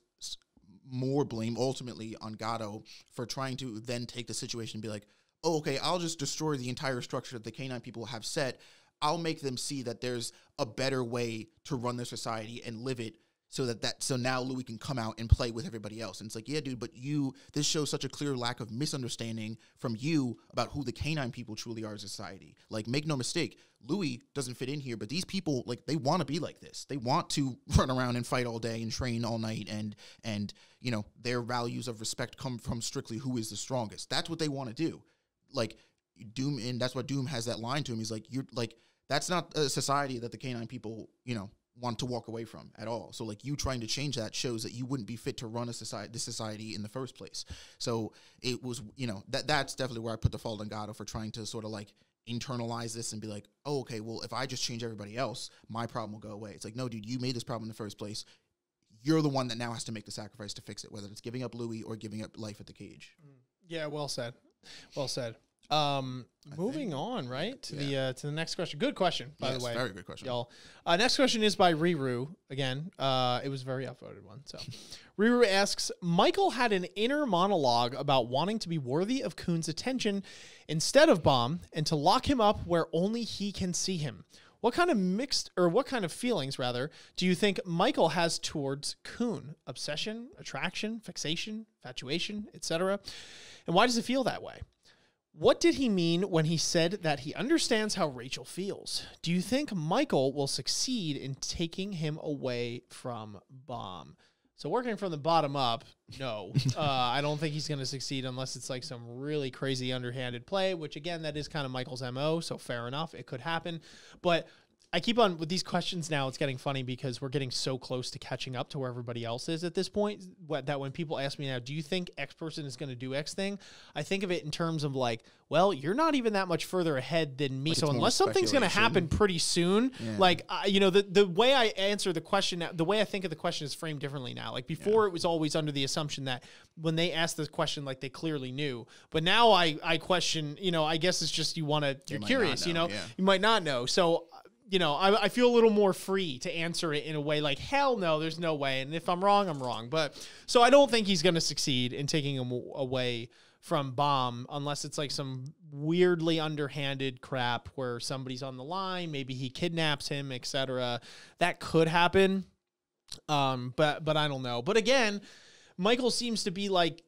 more blame ultimately on Gado for trying to then take the situation and be like, oh, okay, I'll just destroy the entire structure that the K9 people have set. I'll make them see that there's a better way to run their society and live it, so now Louis can come out and play with everybody else. And it's like, yeah, dude, but this shows such a clear lack of misunderstanding from you about who the K9 people truly are as a society. Like, make no mistake, Louis doesn't fit in here, but these people, like, they want to be like this. They want to run around and fight all day and train all night, and you know, their values of respect come from strictly who is the strongest. That's what they want to do. Like, Doom, and that's what Doom has that line to him. He's like, you're like, that's not a society that the K9 people, you know, want to walk away from at all. So like, you trying to change that shows that you wouldn't be fit to run this society in the first place. So it was, you know, that's definitely where I put the fault on Gado for trying to sort of like internalize this and be like, oh, okay, well, if I just change everybody else, my problem will go away. It's like, no, dude, you made this problem in the first place. You're the one that now has to make the sacrifice to fix it, whether it's giving up Louis or giving up life at the cage. Yeah, well said. Well said. Moving on, right, to the next question. Good question, by the way. Very good question, y'all. Next question is by Riru again. It was a very upvoted one. So, Riru asks, Michael had an inner monologue about wanting to be worthy of Khun's attention instead of Bomb, and to lock him up where only he can see him. What kind of feelings, rather, do you think Michael has towards Khun? Obsession, attraction, fixation, infatuation, etc. And why does it feel that way? What did he mean when he said that he understands how Rachel feels? Do you think Michael will succeed in taking him away from Bomb? So working from the bottom up, no. I don't think he's going to succeed unless it's like some really crazy underhanded play, which again, that is kind of Michael's MO, so fair enough. It could happen. But I keep on with these questions now. It's getting funny because we're getting so close to catching up to where everybody else is at this point. That when people ask me now, do you think X person is going to do X thing? I think of it in terms of like, well, you're not even that much further ahead than me. Like, so unless something's going to happen pretty soon, like, you know, the way I answer the question, the way I think of the question is framed differently now. Like before, it was always under the assumption that when they asked this question, like they clearly knew. But now I question, you know, I guess it's just you're curious, you know, you might not know. So, you know, I feel a little more free to answer it in a way like, hell no, there's no way. And if I'm wrong, I'm wrong. But so I don't think he's going to succeed in taking him away from Bomb unless it's like some weirdly underhanded crap where somebody's on the line. Maybe he kidnaps him, etc. That could happen. But I don't know. But again, Michael seems to be like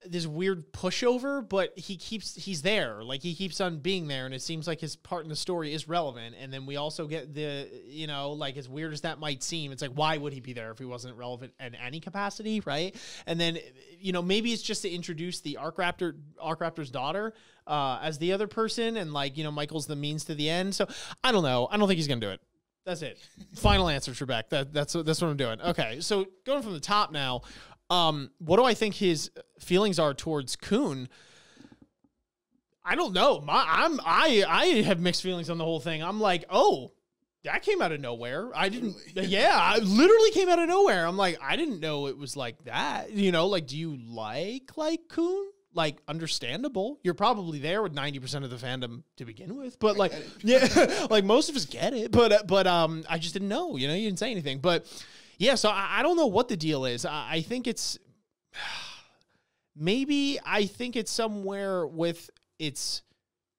this weird pushover, but he's there. Like he keeps on being there, and it seems like his part in the story is relevant. And then we also get the, you know, like as weird as that might seem, it's like, why would he be there if he wasn't relevant in any capacity, right? And then, you know, maybe it's just to introduce the Arc Raptor's daughter as the other person, and like, you know, Michael's the means to the end. So I don't know. I don't think he's gonna do it. That's it. Final answer, Trebek. That's what I'm doing. Okay, so going from the top now. What do I think his feelings are towards Khun? I don't know. I have mixed feelings on the whole thing. I'm like, oh, that came out of nowhere. I didn't. Yeah, I literally came out of nowhere. I'm like, I didn't know it was like that. You know, like, do you like Khun? Like, understandable. You're probably there with 90% of the fandom to begin with, but like, yeah, like most of us get it. But I just didn't know. You know, you didn't say anything, but. Yeah, so I don't know what the deal is. I think it's maybe I think it's somewhere with its,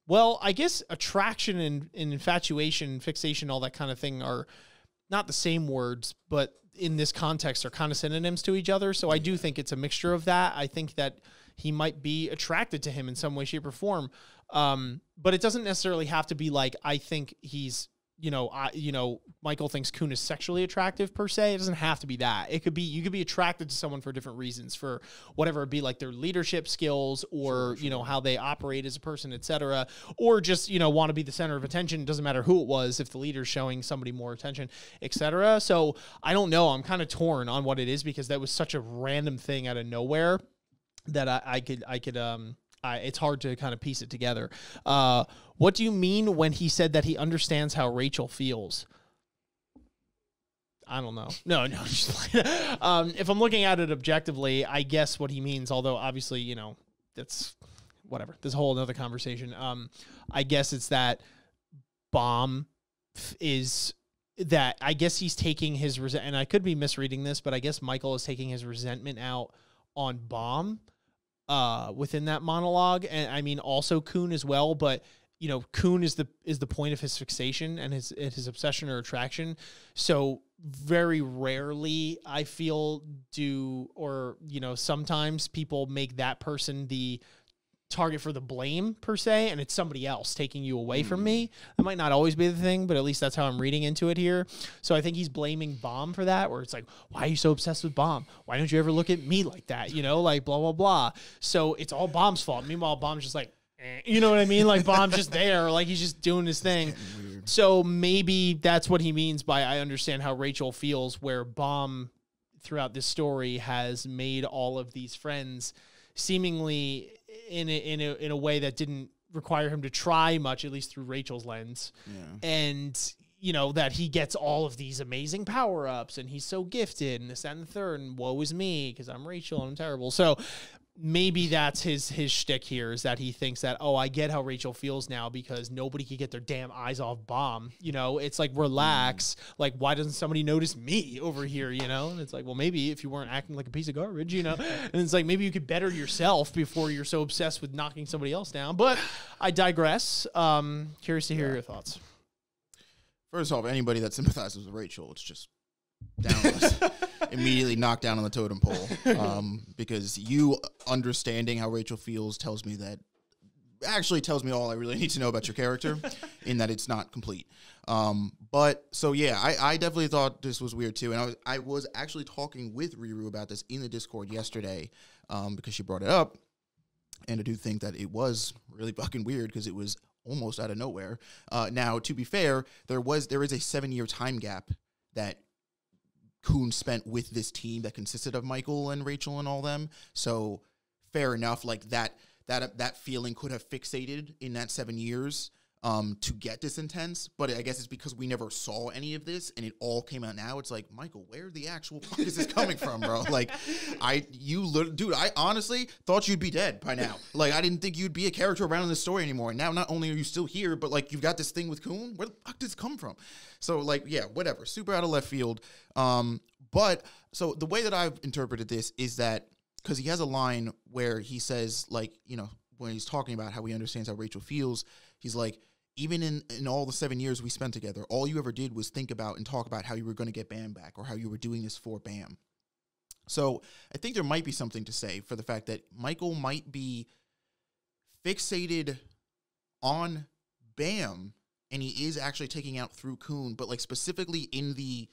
well, I guess attraction and infatuation, fixation, all that kind of thing are not the same words, but in this context are kind of synonyms to each other. So I do think it's a mixture of that. I think that he might be attracted to him in some way, shape, or form. But it doesn't necessarily have to be like, I think he's, Michael thinks Khun is sexually attractive per se. It doesn't have to be that. It could be, you could be attracted to someone for different reasons, for whatever it be, like their leadership skills or, how they operate as a person, etc. Or just, want to be the center of attention. It doesn't matter who it was, if the leader's showing somebody more attention, etc. So I don't know. I'm kind of torn on what it is because that was such a random thing out of nowhere that I could it's hard to kind of piece it together. What do you mean when he said that he understands how Rachel feels? I don't know. No, just if I'm looking at it objectively, I guess what he means, although obviously, that's whatever. There's a whole other conversation. I guess it's that Bomb is that I guess he's taking his and I could be misreading this, but I guess Michael is taking his resentment out on Bomb within that monologue, and I mean also Khun as well, but you know, Khun is the point of his fixation and his obsession or attraction. So very rarely I feel sometimes people make that person the target for the blame per se, and it's somebody else taking you away from me. That might not always be the thing, but at least that's how I'm reading into it here. So I think he's blaming Bomb for that, where it's like, why are you so obsessed with Bomb? Why don't you ever look at me like that? You know, like blah, blah, blah. So it's all Bomb's fault. Meanwhile, Bomb's just like, you know what I mean? Like Bomb's just there, like he's just doing his thing. So maybe that's what he means by I understand how Rachel feels, where Bomb throughout this story has made all of these friends seemingly in a way that didn't require him to try much, at least through Rachel's lens. Yeah. And, you know, that he gets all of these amazing power-ups and he's so gifted and this, that, and the third, and woe is me because I'm Rachel and I'm terrible. So maybe that's his shtick here, is that he thinks that, oh, I get how Rachel feels now because nobody can get their damn eyes off Bomb. You know, it's like, relax. Like, why doesn't somebody notice me over here, you know? And it's like, well, maybe if you weren't acting like a piece of garbage, you know? And it's like, maybe you could better yourself before you're so obsessed with knocking somebody else down. But I digress. Curious to hear your thoughts. First off, anybody that sympathizes with Rachel, it's just down. Immediately knocked down on the totem pole, because you understanding how Rachel feels tells me all I really need to know about your character, in that it's not complete. But so yeah, I definitely thought this was weird too, and I was actually talking with Riru about this in the Discord yesterday, because she brought it up, and I do think that it was really fucking weird because it was almost out of nowhere. Now, to be fair, there is a 7-year time gap that Khun spent with this team that consisted of Michael and Rachel and all them. So fair enough, like that feeling could have fixated in that 7 years to get this intense. But I guess it's because we never saw any of this and it all came out now. It's like, Michael, where the actual fuck is this coming from, bro? Like, I honestly thought you'd be dead by now. Like, I didn't think you'd be a character around in this story anymore. And now not only are you still here, but like you've got this thing with Khun. Where the fuck did this come from? So like, yeah, whatever. Super out of left field. But so the way that I've interpreted this is that, because he has a line where he says, like, you know, when he's talking about how he understands how Rachel feels, he's like, even in all the 7 years we spent together, all you ever did was think about and talk about how you were going to get Bam back or how you were doing this for Bam. So I think there might be something to say for the fact that Michael might be fixated on Bam, and he is actually taking out through Khun, but like specifically in the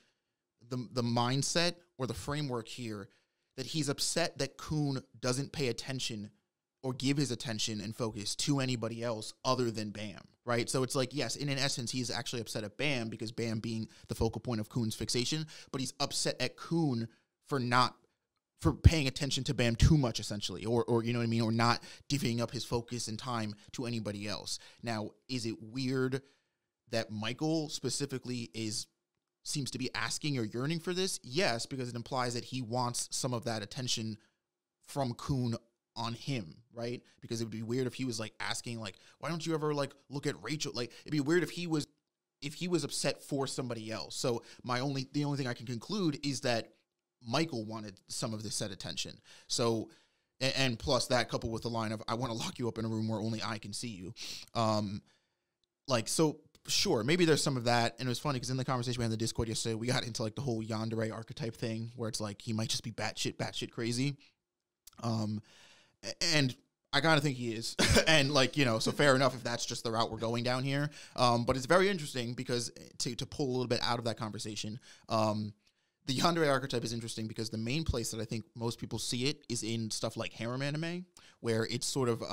mindset or the framework here, that he's upset that Khun doesn't pay attention or give his attention and focus to anybody else other than Bam, right? So it's like, yes, in essence, he's actually upset at Bam because Bam being the focal point of Khun's fixation, but he's upset at Khun for paying attention to Bam too much, essentially, or you know what I mean, or not divvying up his focus and time to anybody else. Now, is it weird that Michael specifically seems to be asking or yearning for this? Yes, because it implies that he wants some of that attention from Khun on him, right? Because it would be weird if he was like asking, like, why don't you ever like look at Rachel? Like, it'd be weird if he was upset for somebody else. So the only thing I can conclude is that Michael wanted some of this said attention. So, and plus that coupled with the line of, I want to lock you up in a room where only I can see you. So sure, maybe there's some of that. And it was funny because in the conversation we had in the Discord yesterday, we got into like the whole yandere archetype thing where it's like, he might just be batshit crazy. And I kind of think he is. And like, you know, so fair enough if that's just the route we're going down here. But it's very interesting because to pull a little bit out of that conversation, the yandere archetype is interesting because the main place that I think most people see it is in stuff like harem anime, where it's sort of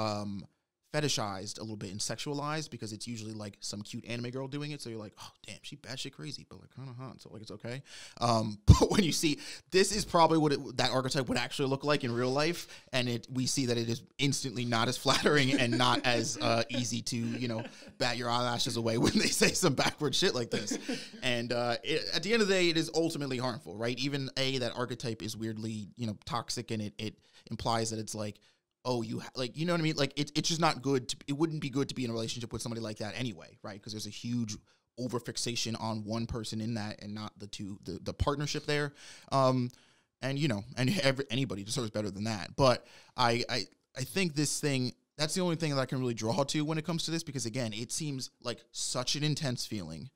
fetishized a little bit and sexualized because it's usually like some cute anime girl doing it. So you're like, oh, damn, she batshit crazy, but like kind of hot. So like, it's okay. But when you see, this is probably what that archetype would actually look like in real life. And we see that it is instantly not as flattering and not as easy to, you know, bat your eyelashes away when they say some backward shit like this. And at the end of the day, it is ultimately harmful, right? Even that archetype is weirdly, you know, toxic, and it implies that it's like, oh, you know what I mean? Like, it's just not good. It wouldn't be good to be in a relationship with somebody like that anyway, right? Because there's a huge over fixation on one person in that and not the partnership there. And you know, and anybody deserves better than that. But I think this thing, that's the only thing that I can really draw to when it comes to this, because again, it seems like such an intense feeling,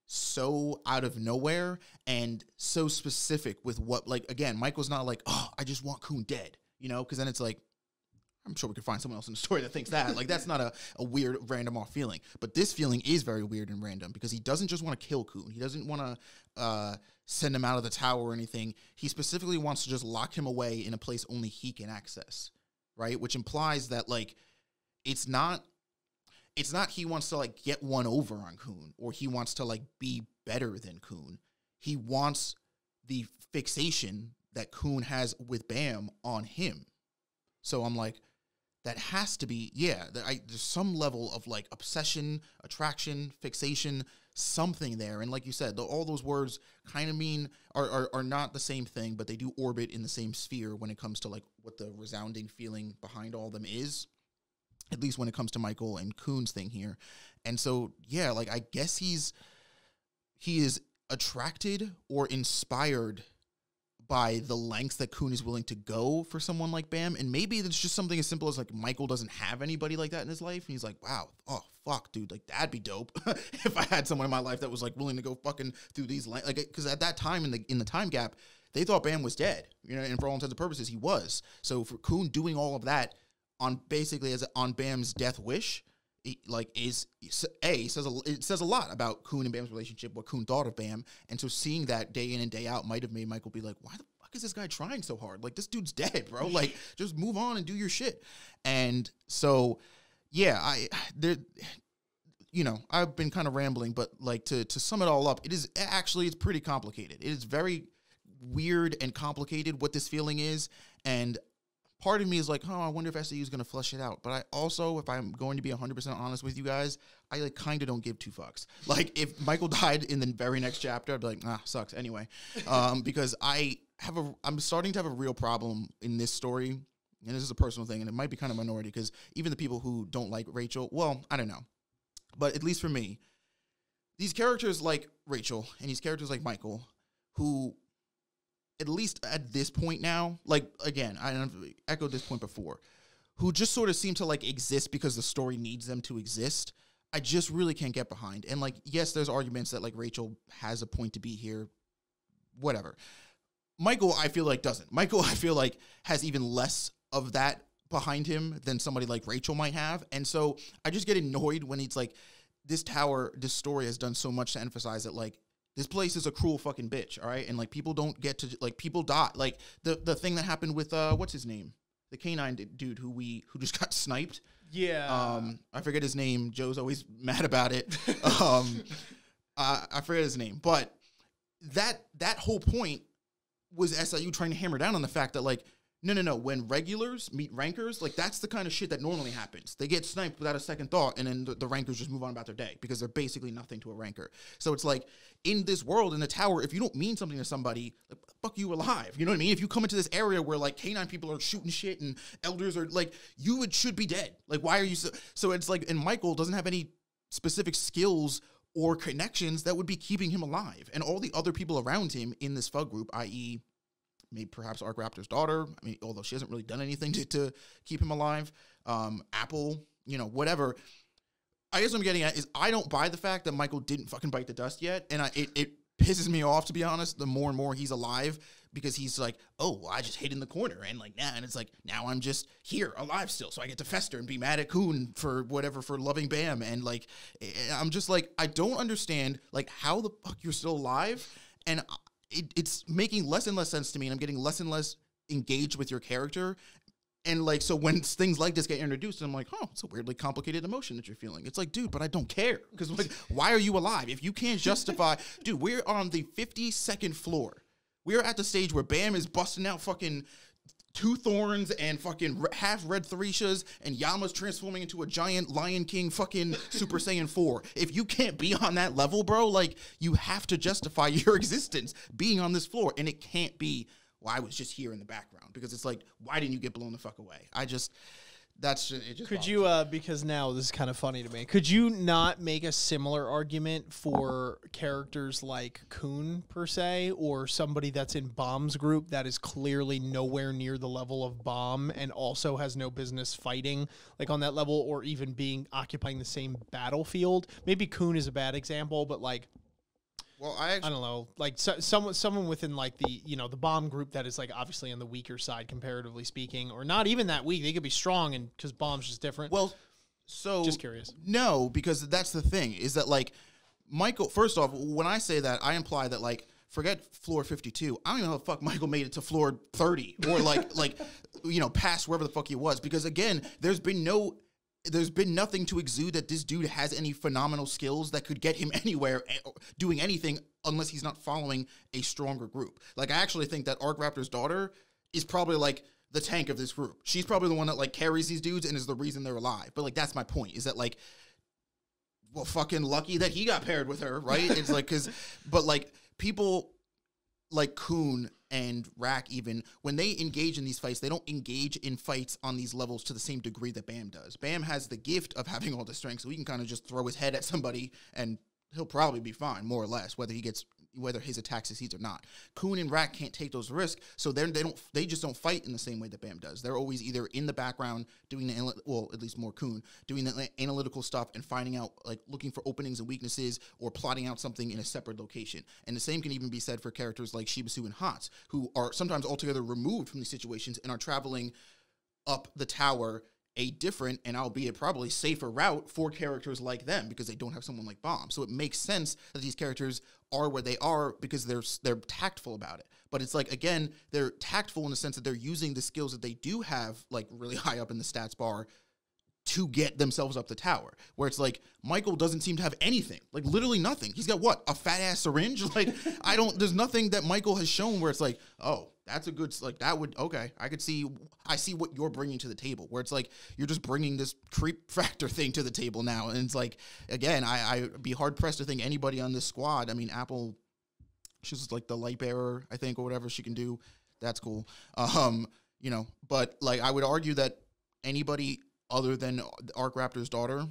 so out of nowhere and so specific with what, like, again, Michael's not like, oh, I just want Khun dead, you know, because then it's like, I'm sure we could find someone else in the story that thinks that. Like, that's not a weird, random off feeling. But this feeling is very weird and random because he doesn't just want to kill Khun. He doesn't want to send him out of the tower or anything. He specifically wants to just lock him away in a place only he can access, right? Which implies that, like, it's not he wants to, like, get one over on Khun or he wants to, like, be better than Khun. He wants the fixation that Khun has with Bam on him. So I'm like, that has to be, yeah, there's some level of, like, obsession, attraction, fixation, something there. And like you said, all those words kind of mean, are not the same thing, but they do orbit in the same sphere when it comes to, like, what the resounding feeling behind all of them is, at least when it comes to Michael and Khun's thing here. And so, yeah, like, I guess he is attracted or inspired by the lengths that Khun is willing to go for someone like Bam. And maybe it's just something as simple as, like, Michael doesn't have anybody like that in his life. And he's like, wow, oh, fuck, dude, like, that'd be dope if I had someone in my life that was, like, willing to go fucking through these, like, because at that time in the time gap, they thought Bam was dead, you know, and for all intents and purposes, he was. So for Khun doing all of that on basically on Bam's death wish, it says a lot about Khun and Bam's relationship, what Khun thought of Bam. And so seeing that day in and day out might have made Michael be like, why the fuck is this guy trying so hard? Like, this dude's dead, bro. Like, just move on and do your shit. And so, yeah, I've been kind of rambling, but, like, to sum it all up, it's pretty complicated. It is very weird and complicated what this feeling is. And part of me is like, oh, I wonder if SAU is going to flesh it out. But I also, if I'm going to be 100% honest with you guys, I, like, kind of don't give two fucks. Like, if Michael died in the very next chapter, I'd be like, sucks anyway. Because I'm starting to have a real problem in this story. And this is a personal thing, and it might be kind of minority, because even the people who don't like Rachel, well, I don't know. But at least for me, these characters like Rachel and these characters like Michael, who, at least at this point now, like, again, I echoed this point before, who just sort of seem to, like, exist because the story needs them to exist, I just really can't get behind. And, like, yes, there's arguments that, like, Rachel has a point to be here, whatever. Michael, I feel like, doesn't. Michael, I feel like, has even less of that behind him than somebody like Rachel might have. And so I just get annoyed when it's like, this story has done so much to emphasize that, like, this place is a cruel fucking bitch, all right? And, like, people don't get to, like, people die. Like, the thing that happened with, what's his name? The canine dude who just got sniped. Yeah. I forget his name. Joe's always mad about it. I forget his name. But that whole point was SIU trying to hammer down on the fact that, like, no. When regulars meet rankers, like, that's the kind of shit that normally happens. They get sniped without a second thought, and then the rankers just move on about their day because they're basically nothing to a ranker. So it's like, in this world, in the tower, if you don't mean something to somebody, like, fuck you alive. You know what I mean? If you come into this area where, like, canine people are shooting shit and elders are, like, should be dead. Like, why are you so it's like, and Michael doesn't have any specific skills or connections that would be keeping him alive. And all the other people around him in this FUG group, i.e., maybe perhaps Arc Raptor's daughter, I mean, although she hasn't really done anything to keep him alive, Apple, you know, whatever. I guess what I'm getting at is I don't buy the fact that Michael didn't fucking bite the dust yet, and it pisses me off, to be honest, the more and more he's alive, because he's like, oh, well, I just hid in the corner, and, like, nah, and it's like, now I'm just here, alive still, so I get to fester and be mad at Khun for whatever, for loving Bam, and, like, I'm just like, I don't understand, like, how the fuck you're still alive, and it's making less and less sense to me, and I'm getting less and less engaged with your character. And, like, so when things like this get introduced, I'm like, oh, it's a weirdly complicated emotion that you're feeling. It's like, dude, but I don't care. Because, like, why are you alive? If you can't justify, dude, we're on the 52nd floor. We're at the stage where Bam is busting out fucking 2 thorns and fucking half red Threshas, and Yama's transforming into a giant Lion King fucking Super Saiyan 4. If you can't be on that level, bro, like, you have to justify your existence being on this floor, and it can't be, well, I was just here in the background, because it's like, why didn't you get blown the fuck away? that's just, it. Just could you, because now this is kind of funny to me, could you not make a similar argument for characters like Khun, per se, or somebody that's in Bomb's group that is clearly nowhere near the level of Bomb and also has no business fighting like on that level or even being occupying the same battlefield? Maybe Khun is a bad example, but like, well, I don't know, like someone within like the, you know, the Bomb group that is like obviously on the weaker side comparatively speaking, or not even that weak. They could be strong, and because Bomb's just different. Well, so just curious. No, because that's the thing is that like Michael. First off, when I say that, I imply that like forget floor 52. I don't even know how the fuck Michael made it to floor 30 or like you know past wherever the fuck he was, because again, there's been nothing to exude that this dude has any phenomenal skills that could get him anywhere doing anything unless he's not following a stronger group. Like, I actually think that Arc Raptor's daughter is probably like the tank of this group. She's probably the one that like carries these dudes and is the reason they're alive. But like, that's my point, is that like, well, fucking lucky that he got paired with her, right? It's like, but like people like Khun and Rack, even when they engage in these fights, they don't engage in fights on these levels to the same degree that Bam does. Bam has the gift of having all the strength, so he can kind of just throw his head at somebody and he'll probably be fine, more or less, whether his attack succeeds or not. Khun and Rack can't take those risks, so they just don't fight in the same way that Bam does. They're always either in the background doing at least more Khun, doing the analytical stuff and finding out, like looking for openings and weaknesses or plotting out something in a separate location. And the same can even be said for characters like Shibasu and Hats, who are sometimes altogether removed from these situations and are traveling up the tower a different and albeit probably safer route for characters like them because they don't have someone like Bomb. So it makes sense that these characters are where they are because they're tactful about it. But it's like, again, they're tactful in the sense that they're using the skills that they do have like really high up in the stats bar to get themselves up the tower, where it's like Michael doesn't seem to have anything, like literally nothing. He's got what, a fat ass syringe? Like there's nothing that Michael has shown where it's like, oh, that's a good, like that would, okay, I see what you're bringing to the table, where it's like, you're just bringing this creep factor thing to the table now. And it's like, again, I'd be hard pressed to think anybody on this squad. I mean, Apple, she's just like the light bearer, I think, or whatever she can do. That's cool. You know, but like, I would argue that anybody other than Arc Raptor's daughter,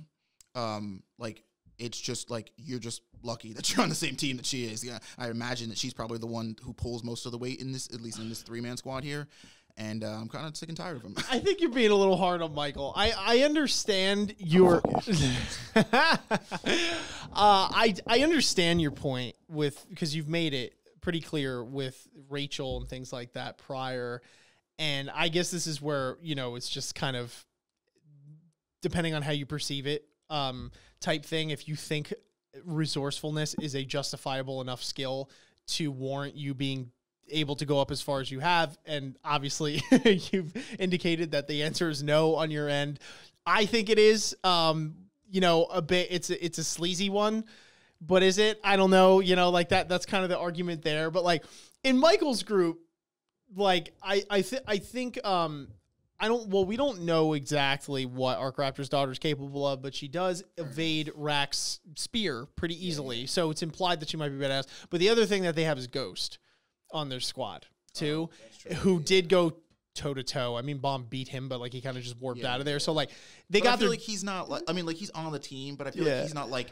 like, it's just like, you're just lucky that you're on the same team that she is. Yeah, I imagine that she's probably the one who pulls most of the weight in this, at least in this 3-man squad here. And I'm kind of sick and tired of him. I think you're being a little hard on Michael. I understand your I understand your point with, because you've made it pretty clear with Rachel and things like that prior. And I guess this is where, you know, it's just kind of depending on how you perceive it, type thing. If you think resourcefulness is a justifiable enough skill to warrant you being able to go up as far as you have, and obviously you've indicated that the answer is no on your end. I think it is, you know, a bit, it's a sleazy one, but is it? I don't know, you know, like that's kind of the argument there. But like in Michael's group, like I think, we don't know exactly what Arc Raptor's daughter is capable of, but she does evade Rack's spear pretty easily. Yeah. So it's implied that she might be badass. But the other thing that they have is Ghost on their squad too, who did go toe to toe. I mean, Bomb beat him, but like he kind of just warped out of there. So like I feel like he's not like, I mean, like he's on the team, but I feel like he's not like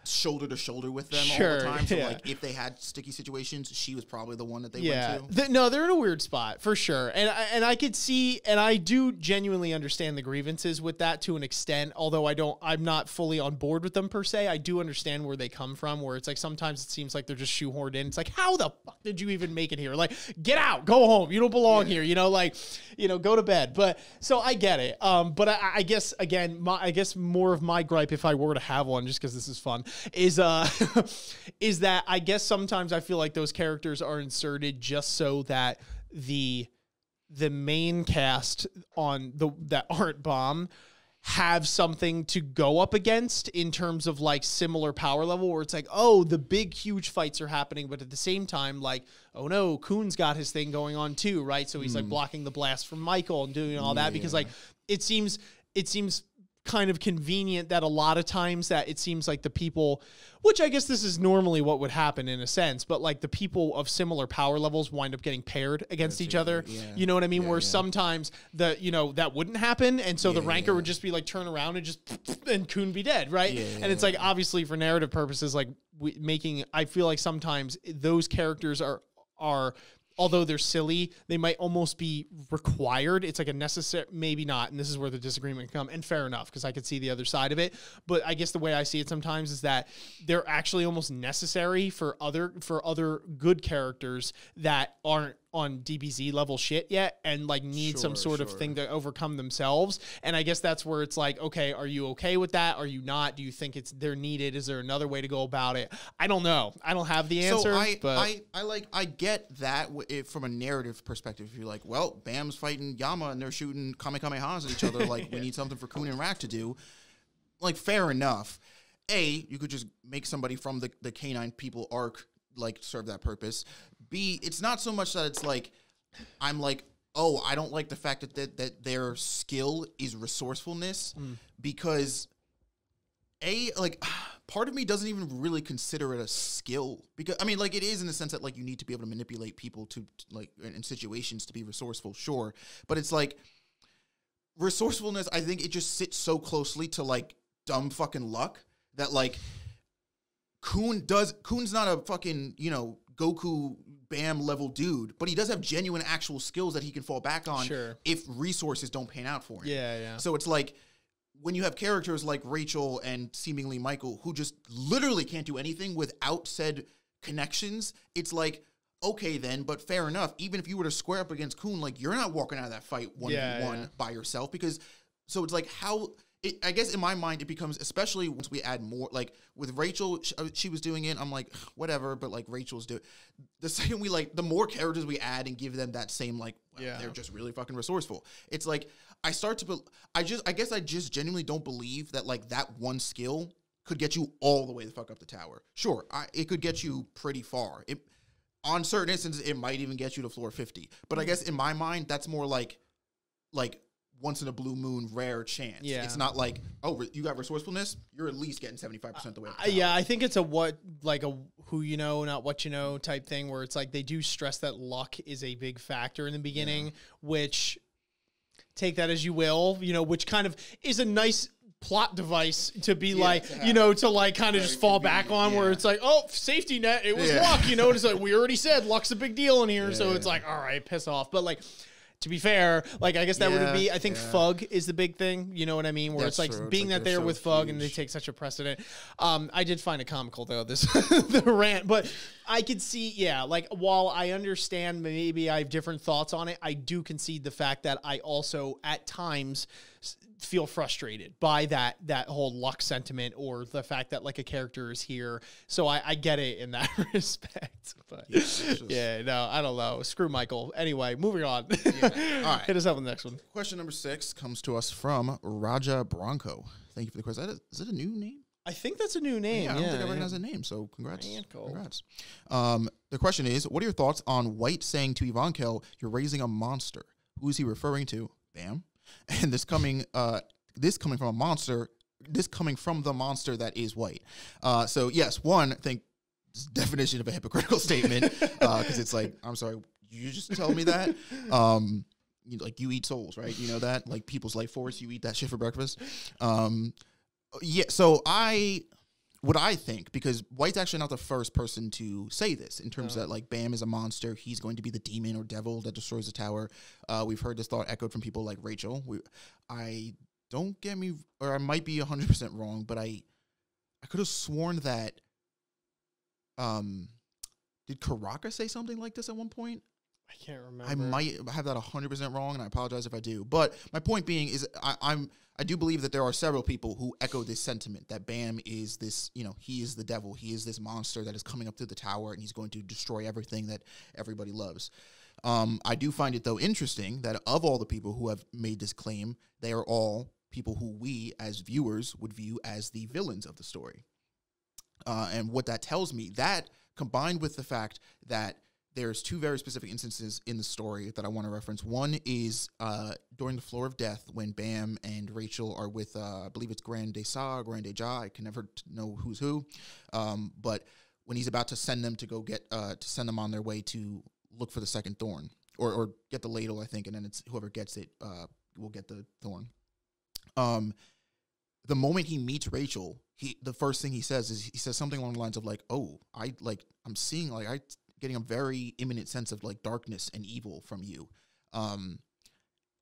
shoulder to shoulder with them all the time. So like if they had sticky situations, she was probably the one that they went to. No, they're in a weird spot for sure. And I could see, and I do genuinely understand the grievances with that to an extent, although I'm not fully on board with them per se. I do understand where they come from, where it's like sometimes it seems like they're just shoehorned in. It's like, how the fuck did you even make it here? Like, get out, go home. You don't belong here. You know, like, you know, go to bed. But so I get it. But I guess again, I guess more of my gripe, if I were to have one, just because this is fun, is is that I guess sometimes I feel like those characters are inserted just so that the main cast on that aren't Bomb have something to go up against in terms of like similar power level, where it's like, oh, the big huge fights are happening, but at the same time, like, oh no, Khun's got his thing going on too, right? So he's like blocking the blast from Michael and doing all that, because like it seems kind of convenient that a lot of times that it seems like the people, which I guess this is normally what would happen in a sense, but like the people of similar power levels wind up getting paired against each other. Yeah. You know what I mean? Where sometimes that wouldn't happen. And so the ranker would just be like, turn around and just, and Khun be dead. Right. And it's like, obviously for narrative purposes, like I feel like sometimes those characters are although they're silly, they might almost be required. It's like a necessary, maybe not. And this is where the disagreement can come. And fair enough, because I could see the other side of it. But I guess the way I see it sometimes is that they're actually almost necessary for other good characters that aren't on DBZ level shit yet and like need some sort of thing to overcome themselves. And I guess that's where it's like, okay, are you okay with that? Are you not? Do you think they're needed? Is there another way to go about it? I don't know. I don't have the answer. So I get that from a narrative perspective. If you're like, well, Bam's fighting Yama and they're shooting kamehamehas at each other. Like we need something for Khun and Rak to do. Like fair enough. You could just make somebody from the Canine People arc like serve that purpose. B, it's not so much that it's like I'm like, oh, I don't like the fact that their skill is resourcefulness because like part of me doesn't even really consider it a skill because I mean like it is in the sense that like you need to be able to manipulate people to like in situations to be resourceful, sure, but it's like resourcefulness. I think it just sits so closely to like dumb fucking luck that like Khun's not a fucking Goku Bam level dude, but he does have genuine actual skills that he can fall back on if resources don't pan out for him. Yeah. So it's like when you have characters like Rachel and seemingly Michael who just literally can't do anything without said connections, it's like, okay then, but fair enough. Even if you were to square up against Khun, like you're not walking out of that fight 1v1 by yourself because so it's like how I guess in my mind it becomes, especially once we add more, like with Rachel, she was doing it. I'm like, whatever, but like Rachel's doing. The second we like, the more characters we add and give them that same like, they're just really fucking resourceful. It's like I guess I just genuinely don't believe that like that one skill could get you all the way the fuck up the tower. Sure, it could get you pretty far. On certain instances, it might even get you to floor 50. But I guess in my mind, that's more like once in a blue moon rare chance. Yeah. It's not like, oh, you got resourcefulness, you're at least getting 75% the way up. Yeah, I think it's a who you know, not what you know type thing where it's like they do stress that luck is a big factor in the beginning, which take that as you will, which kind of is a nice plot device to be to like kind of just fall back on where it's like, oh, safety net, it was luck, and it's like, we already said luck's a big deal in here. So it's like, all right, piss off. But like, to be fair, like I guess that would be, I think Fug is the big thing, you know what I mean? Where it's like being that they're with Fug and they take such a precedent. I did find it comical though, the rant, but I could see, like while I understand maybe I have different thoughts on it, I do concede the fact that I also at times feel frustrated by that whole luck sentiment or the fact that like a character is here. So I get it in that respect. But no, I don't know. Screw Michael. Anyway, moving on. All right. Hit us up on the next one. Question number 6 comes to us from Raja Bronco. Thank you for the question. Is it a new name? I think that's a new name. I don't think I recognize the name, so congrats. Congrats. The question is, what are your thoughts on White saying to Khel, you're raising a monster? Who is he referring to? Bam. And this coming from a monster, this coming from the monster that is White. So yes, one, I think definition of a hypocritical statement, because it's like, I'm sorry, you just tell me that? You eat souls, right? You know that? Like people's life force, you eat that shit for breakfast. So what I think, because White's actually not the first person to say this in terms that like Bam is a monster, he's going to be the demon or devil that destroys the tower. We've heard this thought echoed from people like Rachel. I might be 100% wrong, but I could have sworn that did Karaka say something like this at one point? I can't remember. I might have that 100% wrong, and I apologize if I do. But my point being is I do believe that there are several people who echo this sentiment that Bam is this, he is the devil. He is this monster that is coming up through the tower, and he's going to destroy everything that everybody loves. I do find it, though, interesting that of all the people who have made this claim, they are all people who we, as viewers, would view as the villains of the story. And what that tells me, that combined with the fact that there's two very specific instances in the story that I want to reference. One is during the Floor of Death when Bam and Rachel are with, I believe it's Grand Desa or Grand Deja. I can never know who's who. But when he's about to send them to go get, to send them on their way to look for the second thorn or get the ladle, I think, and then it's whoever gets it will get the thorn. The moment he meets Rachel, the first thing he says is he says something along the lines of like, "Oh, I'm seeing getting a very imminent sense of like darkness and evil from you."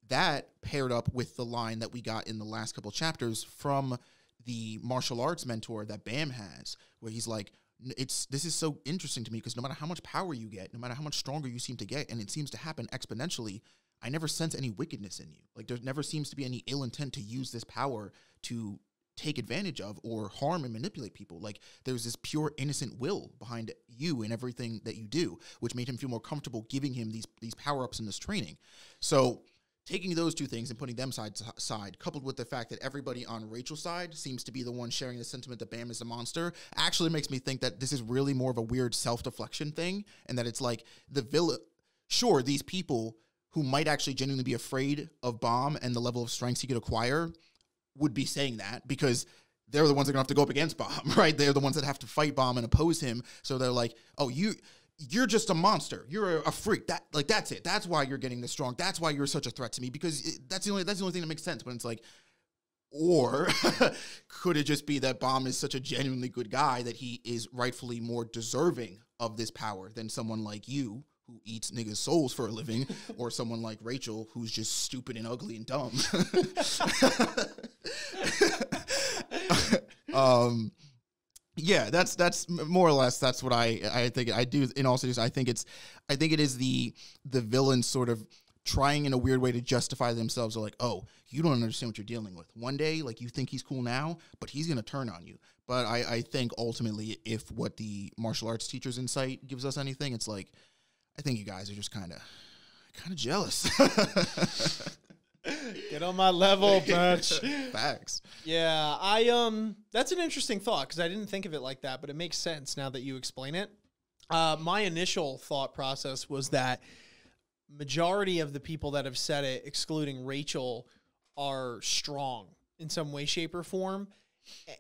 That paired up with the line that we got in the last couple of chapters from the martial arts mentor that Bam has, where he's like, this is so interesting to me because no matter how much power you get, no matter how much stronger you seem to get, and it seems to happen exponentially, I never sense any wickedness in you. Like there never seems to be any ill intent to use this power to take advantage of or harm and manipulate people. Like there's this pure innocent will behind you and everything that you do, which made him feel more comfortable giving him these power-ups in this training. So taking those two things and putting them side to side, coupled with the fact that everybody on Rachel's side seems to be the one sharing the sentiment that Bam is a monster, actually makes me think that this is really more of a weird self-deflection thing, and that it's like the villain. Sure, these people who might actually genuinely be afraid of Bam and the level of strengths he could acquire would be saying that because they're the ones that are going to have to go up against Bam, right? They're the ones that have to fight Bam and oppose him. So they're like, oh, you're just a monster. You're a freak. That's it. That's why you're getting this strong. That's why you're such a threat to me because that's the only thing that makes sense. But it's like, or could it just be that Bam is such a genuinely good guy that he is rightfully more deserving of this power than someone like you, who eats niggas' souls for a living, or someone like Rachel, who's just stupid and ugly and dumb. Yeah, that's more or less that's what I think. I do in all seriousness. I think it is the villain sort of trying in a weird way to justify themselves. They're like, oh, you don't understand what you're dealing with. One day, like you think he's cool now, but he's gonna turn on you. But I think ultimately, if what the martial arts teacher's insight gives us anything, it's like, I think you guys are just kind of jealous. Get on my level, bitch. Facts. Yeah, that's an interesting thought because I didn't think of it like that, but it makes sense now that you explain it. My initial thought process was that majority of the people that have said it, excluding Rachel, are strong in some way, shape, or form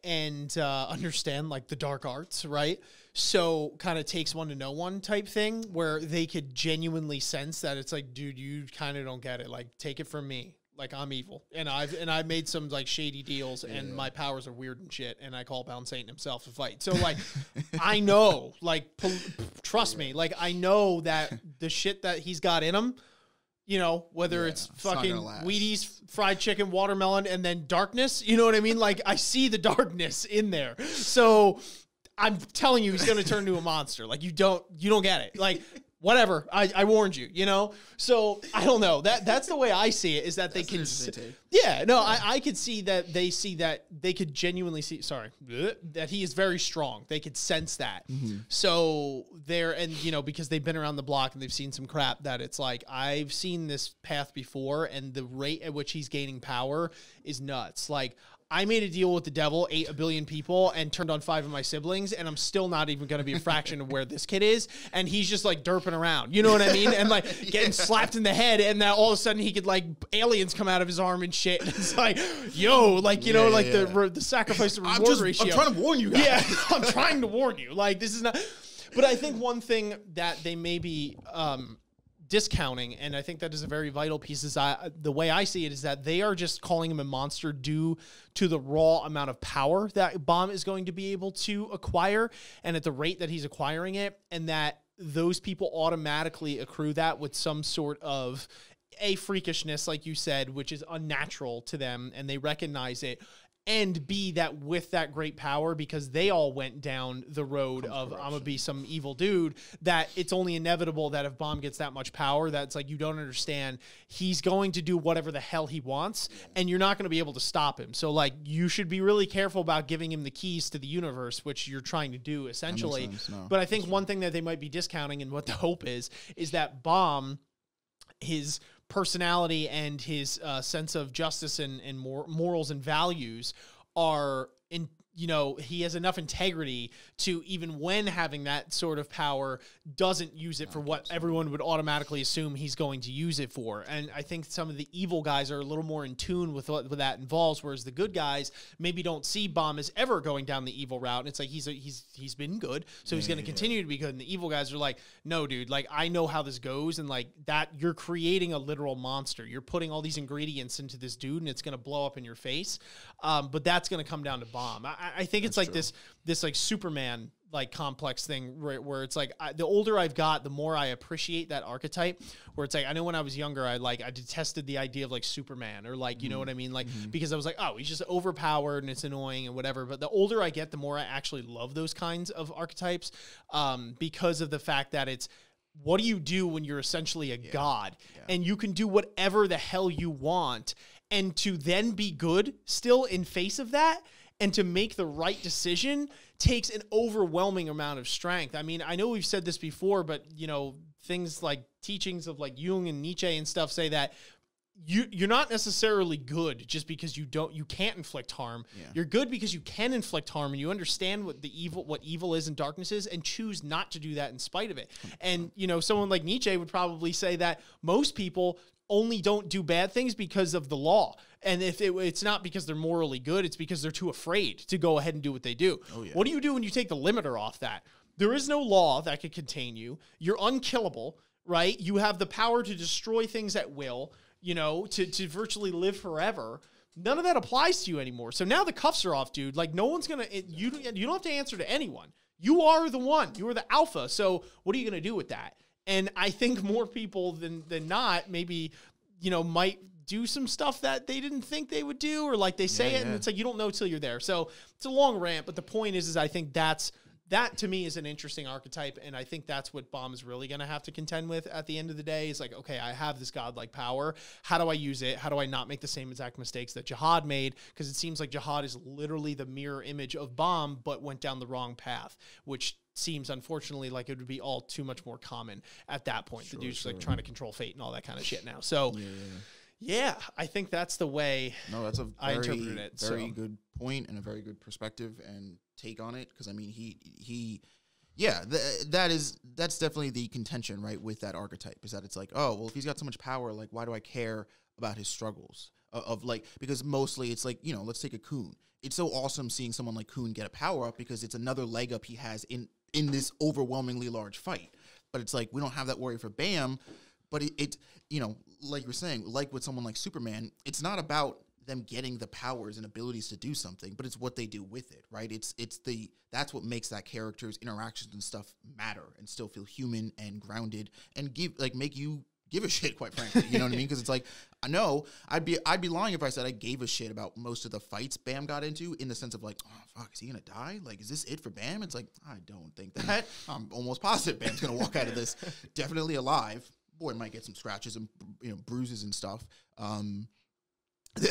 and understand like the dark arts, right? So kind of takes one to know one type thing where they could genuinely sense that it's like, dude, you kind of don't get it. Like, take it from me. Like, I'm evil. And I've made some like shady deals and my powers are weird and shit. And I call upon Satan himself to fight. So like, I know, like, trust me, like, I know that the shit that he's got in him, you know, whether it's fucking Wheaties, fried chicken, watermelon, and then darkness, you know what I mean? Like, I see the darkness in there. So I'm telling you, he's going to turn into a monster. Like, you don't get it. Like, whatever. I warned you, you know? So I don't know. That's the way I see it, is that they can. Yeah, no, I could see that they see that they could genuinely see, that he is very strong. They could sense that. Mm-hmm. So and you know, because they've been around the block and they've seen some crap, that it's like, I've seen this path before and the rate at which he's gaining power is nuts. Like, I made a deal with the devil, ate 1 billion people, and turned on 5 of my siblings, and I'm still not even going to be a fraction of where this kid is, and he's just, like, derping around, you know what I mean? And, like, getting slapped in the head, and now all of a sudden he could, like, aliens come out of his arm and shit, and it's like, yo, like, you know, like, the sacrifice to reward ratio. I'm trying to warn you guys. Yeah, I'm trying to warn you. Like, this is not... But I think one thing that they may be... discounting, and I think that is a very vital piece, is the way I see it is that they are just calling him a monster due to the raw amount of power that Bam is going to be able to acquire and at the rate that he's acquiring it, and that those people automatically accrue that with some sort of a freakishness, like you said, which is unnatural to them, and they recognize it. And B, that with that great power, because they all went down the road of, I'm going to be some evil dude, that it's only inevitable that if Bam gets that much power, that's like, you don't understand, he's going to do whatever the hell he wants, and you're not going to be able to stop him. So, like, you should be really careful about giving him the keys to the universe, which you're trying to do, essentially. No, but I think one thing that they might be discounting, and what the hope is that Bam, his personality and his sense of justice and morals and values are you know, he has enough integrity to, even when having that sort of power, doesn't use it for what everyone would automatically assume he's going to use it for. And I think some of the evil guys are a little more in tune with what that involves, whereas the good guys maybe don't see Bomb as ever going down the evil route. And it's like, he's been good, so he's going to continue to be good. And the evil guys are like, no, dude, like, I know how this goes. And like that, you're creating a literal monster. You're putting all these ingredients into this dude and it's going to blow up in your face. But that's going to come down to Bomb. I think it's like this like Superman like complex thing where it's like the older I've got, the more I appreciate that archetype. Where it's like, I know when I was younger, I detested the idea of like Superman or like, you know what I mean? Like, because I was like, oh, he's just overpowered and it's annoying and whatever. But the older I get, the more I actually love those kinds of archetypes, because of the fact that it's, what do you do when you're essentially a god and you can do whatever the hell you want, and to then be good still in face of that and to make the right decision takes an overwhelming amount of strength. I mean, I know we've said this before, but you know, things like teachings of like Jung and Nietzsche and stuff say that you're not necessarily good just because you can't inflict harm. Yeah. You're good because you can inflict harm and you understand what evil is and darkness is, and choose not to do that in spite of it. And you know, someone like Nietzsche would probably say that most people only don't do bad things because of the law. And if it's not because they're morally good, it's because they're too afraid to go ahead and do what they do. Oh, yeah. What do you do when you take the limiter off that? There is no law that could contain you. You're unkillable, right? You have the power to destroy things at will, you know, to virtually live forever. None of that applies to you anymore. So now the cuffs are off, dude. Like, no one's going to, you don't have to answer to anyone. You are the one. You are the alpha. So what are you going to do with that? And I think more people than not maybe, you know, might do some stuff that they didn't think they would do, or like they say it and it's like, you don't know till you're there. So it's a long rant, but the point is I think that to me is an interesting archetype. And I think that's what Bomb is really going to have to contend with at the end of the day. Is like, okay, I have this godlike power. How do I use it? How do I not make the same exact mistakes that Jihad made? Because it seems like Jihad is literally the mirror image of Bomb, but went down the wrong path, which seems unfortunately like it would be all too much more common at that point. The dude's like trying to control fate and all that kind of shit now. So yeah, I think that's the way that's a I interpreted it. Very good point and a very good perspective and take on it. Because I mean, that's definitely the contention, right, with that archetype, is that it's like, oh, well, if he's got so much power, like, why do I care about his struggles? Because mostly it's like, you know, let's take a Khun. It's so awesome seeing someone like Khun get a power up because it's another leg up he has in this overwhelmingly large fight. But it's like, we don't have that worry for Bam. But it you know, like you were saying, like with someone like Superman, it's not about them getting the powers and abilities to do something, but it's what they do with it, right? That's what makes that character's interactions and stuff matter and still feel human and grounded and make you give a shit, quite frankly. You know what I mean? Because it's like, I know I'd be lying if I said I gave a shit about most of the fights Bam got into, in the sense of like, oh fuck, is he gonna die? Like, is this it for Bam? It's like, I don't think that. I'm almost positive Bam's gonna walk out of this definitely alive. Boy, might get some scratches and, you know, bruises and stuff.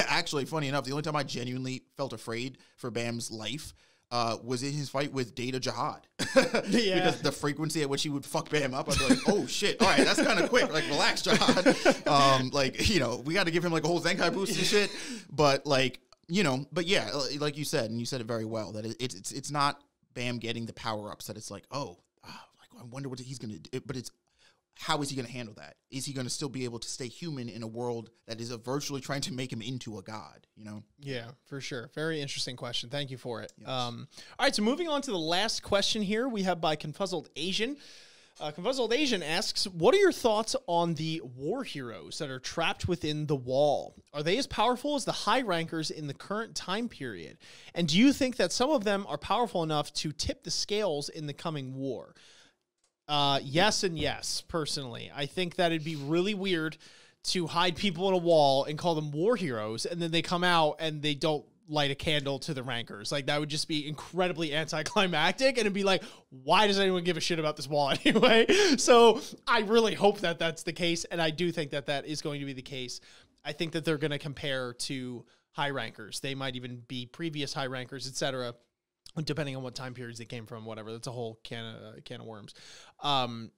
Actually, funny enough, the only time I genuinely felt afraid for Bam's life was in his fight with Data Jihad. Because the frequency at which he would fuck Bam up, I'd be like, oh shit, all right, that's kind of quick. Like, relax, Jihad. Like, you know, we got to give him like a whole Zenkai boost and shit. But like, you know, but yeah, like you said, and you said it very well, that it's not Bam getting the power ups that it's like, like, I wonder what he's gonna do. But it's, how is he going to handle that? Is he going to still be able to stay human in a world that is virtually trying to make him into a god, you know? Yeah, for sure. Very interesting question. Thank you for it. Yes. All right, so moving on to the last question here, we have by Confuzzled Asian. Confuzzled Asian asks, what are your thoughts on the war heroes that are trapped within the wall? Are they as powerful as the high rankers in the current time period? And do you think that some of them are powerful enough to tip the scales in the coming war? Yes and yes, personally. I think that it'd be really weird to hide people in a wall and call them war heroes, and then they come out and they don't light a candle to the rankers. Like, that would just be incredibly anticlimactic, and it'd be like, why does anyone give a shit about this wall anyway? So I really hope that that's the case, and I do think that that is going to be the case. I think that they're going to compare to high rankers. They might even be previous high rankers, etc. depending on what time periods they came from, whatever. That's a whole can of worms.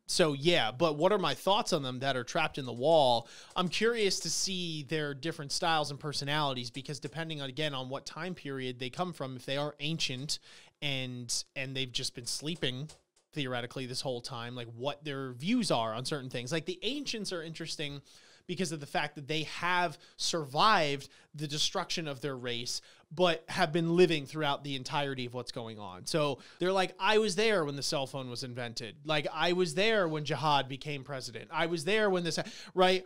So yeah, but what are my thoughts on them that are trapped in the wall? I'm curious to see their different styles and personalities, because depending on, again, on what time period they come from, if they are ancient and they've just been sleeping theoretically this whole time, like what their views are on certain things. Like the ancients are interesting because of the fact that they have survived the destruction of their race, but have been living throughout the entirety of what's going on. So they're like, I was there when the cell phone was invented. Like, I was there when jihad became president. I was there when this, right?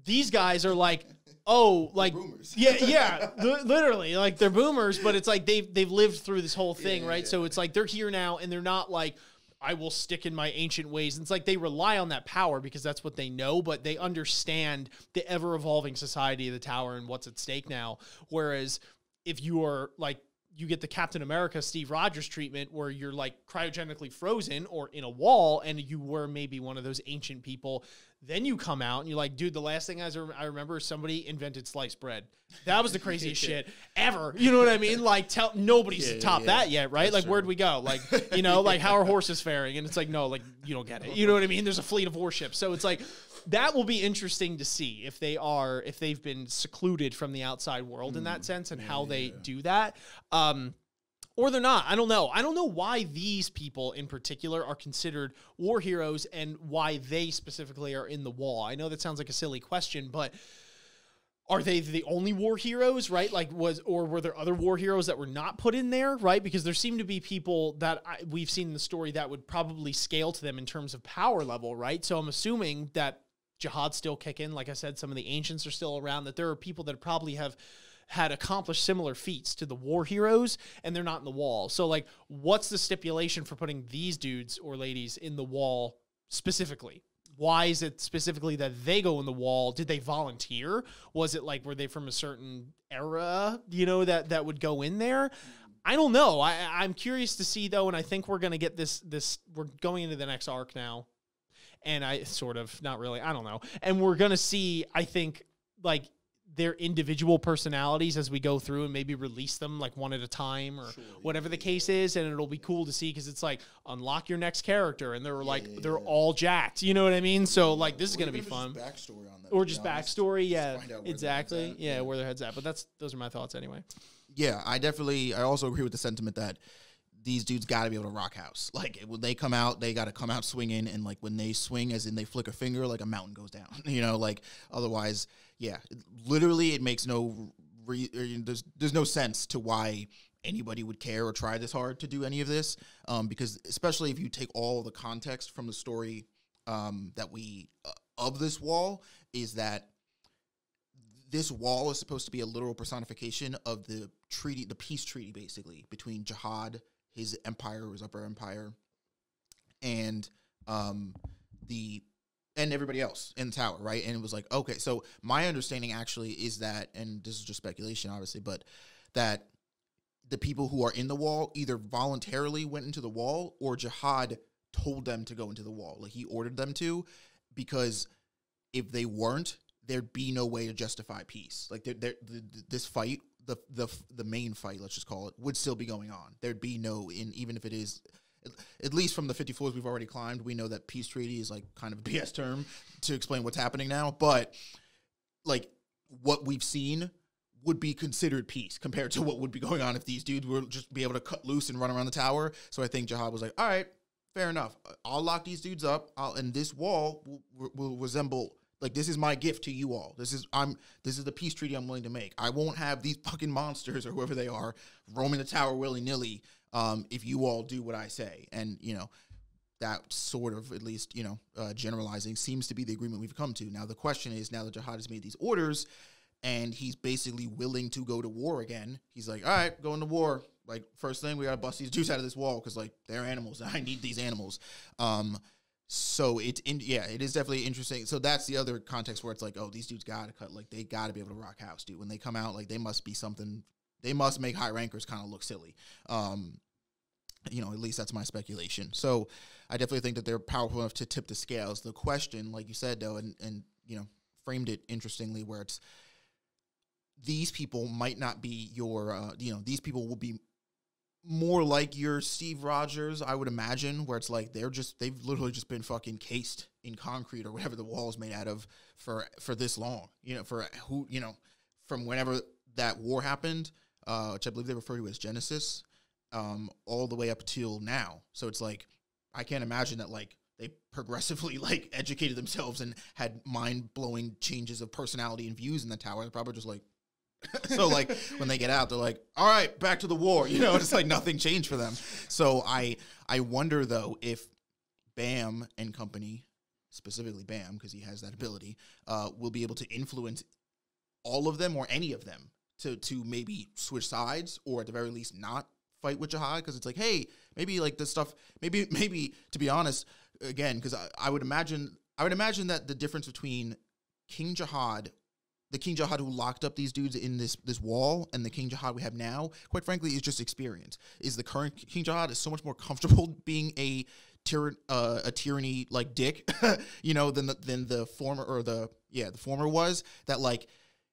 These guys are like, oh, like, boomers. yeah, literally, like they're boomers, but it's like they've lived through this whole thing, right? So it's like they're here now, and they're not like, I will stick in my ancient ways. And it's like they rely on that power because that's what they know, but they understand the ever-evolving society of the tower and what's at stake now. Whereas if you are like, you get the Captain America Steve Rogers treatment where you're like cryogenically frozen or in a wall, and you were maybe one of those ancient people, then you come out and you're like, dude, the last thing I remember is somebody invented sliced bread. That was the craziest shit ever. You know what I mean? Like, nobody's topped that yet, right? That's like, true. Where'd we go? Like, you know, like, how are horses faring? And it's like, no, like, you don't get it. You know what I mean? There's a fleet of warships. So it's like, that will be interesting to see if they've been secluded from the outside world in that sense, and how they do that. Or they're not. I don't know. I don't know why these people in particular are considered war heroes and why they specifically are in the wall. I know that sounds like a silly question, but are they the only war heroes, right? Like, were there other war heroes that were not put in there, right? Because there seem to be people that we've seen in the story that would probably scale to them in terms of power level, right? So I'm assuming that jihad's still kicking. Like I said, some of the ancients are still around, that there are people that probably have had accomplished similar feats to the war heroes, and they're not in the wall. So, like, what's the stipulation for putting these dudes or ladies in the wall specifically? Why is it specifically that they go in the wall? Did they volunteer? Was it like, were they from a certain era, you know, that would go in there? I don't know. I'm curious to see, though, and I think we're going to get this, we're going into the next arc now. And not really, I don't know. And we're going to see, I think, like, their individual personalities as we go through, and maybe release them like one at a time, or whatever the case is. And it'll be cool to see, because it's like, unlock your next character, and they're like, they're all jacked. You know what I mean? So like, this is going to be fun. Backstory on that, or just backstory. Yeah, exactly. Yeah, where their head's at. But those are my thoughts anyway. Yeah, I also agree with the sentiment that these dudes got to be able to rock house. Like, when they come out, they got to come out swinging, and like, when they swing, as in they flick a finger, like a mountain goes down. You know, like, otherwise, yeah, literally, it makes there's no sense to why anybody would care or try this hard to do any of this, because especially if you take all the context from the story of this wall, is that this wall is supposed to be a literal personification of the peace treaty, basically, between Jihad, his empire, his upper empire, and everybody else in the tower, right? And it was like, okay, so my understanding actually is that, and this is just speculation, obviously, but that the people who are in the wall either voluntarily went into the wall, or Jihad told them to go into the wall. Like, he ordered them to, because if they weren't, there'd be no way to justify peace. Like, this fight, the main fight, let's just call it, would still be going on. There'd be even if it is, at least from the 50 floors we've already climbed, we know that peace treaty is like kind of a BS term to explain what's happening now. But like, what we've seen would be considered peace compared to what would be going on if these dudes were just be able to cut loose and run around the tower. So I think Jihad was like, all right, fair enough. I'll lock these dudes up, and this wall will resemble, like, this is my gift to you all. This is the peace treaty I'm willing to make. I won't have these fucking monsters, or whoever they are, roaming the tower willy-nilly, if you all do what I say. And, you know, that sort of, at least, you know, generalizing, seems to be the agreement we've come to. Now, the question is, now that Jihad has made these orders, and he's basically willing to go to war again, he's like, all right, going to war. Like, first thing, we got to bust these dudes out of this wall, because, like, they're animals, and I need these animals. So it is definitely interesting. So that's the other context where it's like, oh, these dudes got to cut. Like, they got to be able to rock house, dude. When they come out, like, they must be something. They must make high rankers kind of look silly. You know, at least that's my speculation. So I definitely think that they're powerful enough to tip the scales. The question, like you said, though, and you know, framed it interestingly, where it's, these people might not be your, you know, these people will be more like your Steve Rogers, I would imagine, where it's like they've literally just been fucking cased in concrete or whatever the wall is made out of for this long. From whenever that war happened, which I believe they refer to as Genesis, all the way up till now. So it's like I can't imagine that like they progressively like educated themselves and had mind-blowing changes of personality and views in the tower. They're probably just like so like when they get out, they're like, all right, back to the war. It's like nothing changed for them. So I wonder though if Bam and company, specifically Bam, because he has that ability, will be able to influence all of them or any of them to maybe switch sides or at the very least not fight with Jihad, because it's like, hey, maybe like this stuff, maybe to be honest, again, because I would imagine that the difference between King Jihad, the King Jihad who locked up these dudes in this wall, and the King Jihad we have now, quite frankly, is just experience. Is the current King Jihad is so much more comfortable being a tyranny like dick, than the former was. That like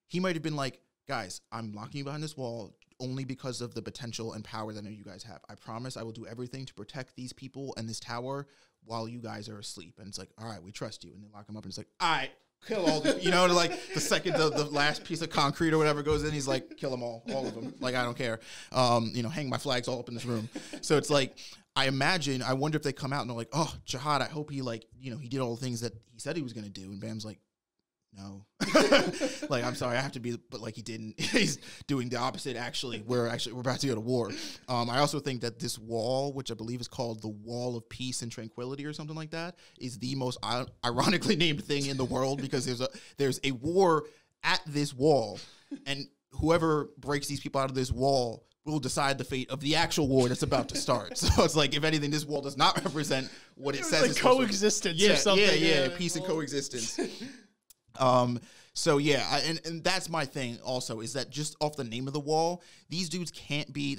he might have been like, guys, I'm locking you behind this wall only because of the potential and power that I know you guys have. I promise I will do everything to protect these people and this tower while you guys are asleep. And it's like, all right, we trust you. And they lock him up, and it's like, all right, kill all the, like the second the last piece of concrete or whatever goes in, he's like, kill them all of them. Like, I don't care. Hang my flags all up in this room. So it's like, I wonder if they come out and they're like, oh, Jihad, I hope he like, he did all the things that he said he was going to do. And Bam's like, no, like, I'm sorry, I have to be, but like he didn't. He's doing the opposite. Actually, we're about to go to war. I also think that this wall, which I believe is called the Wall of Peace and Tranquility or something like that, is the most ironically named thing in the world, because there's a war at this wall, and whoever breaks these people out of this wall will decide the fate of the actual war that's about to start. So it's like, if anything, this wall does not represent what it says. Like coexistence or something. Yeah, peace and coexistence. So yeah, and that's my thing also, is that just off the name of the wall, these dudes can't be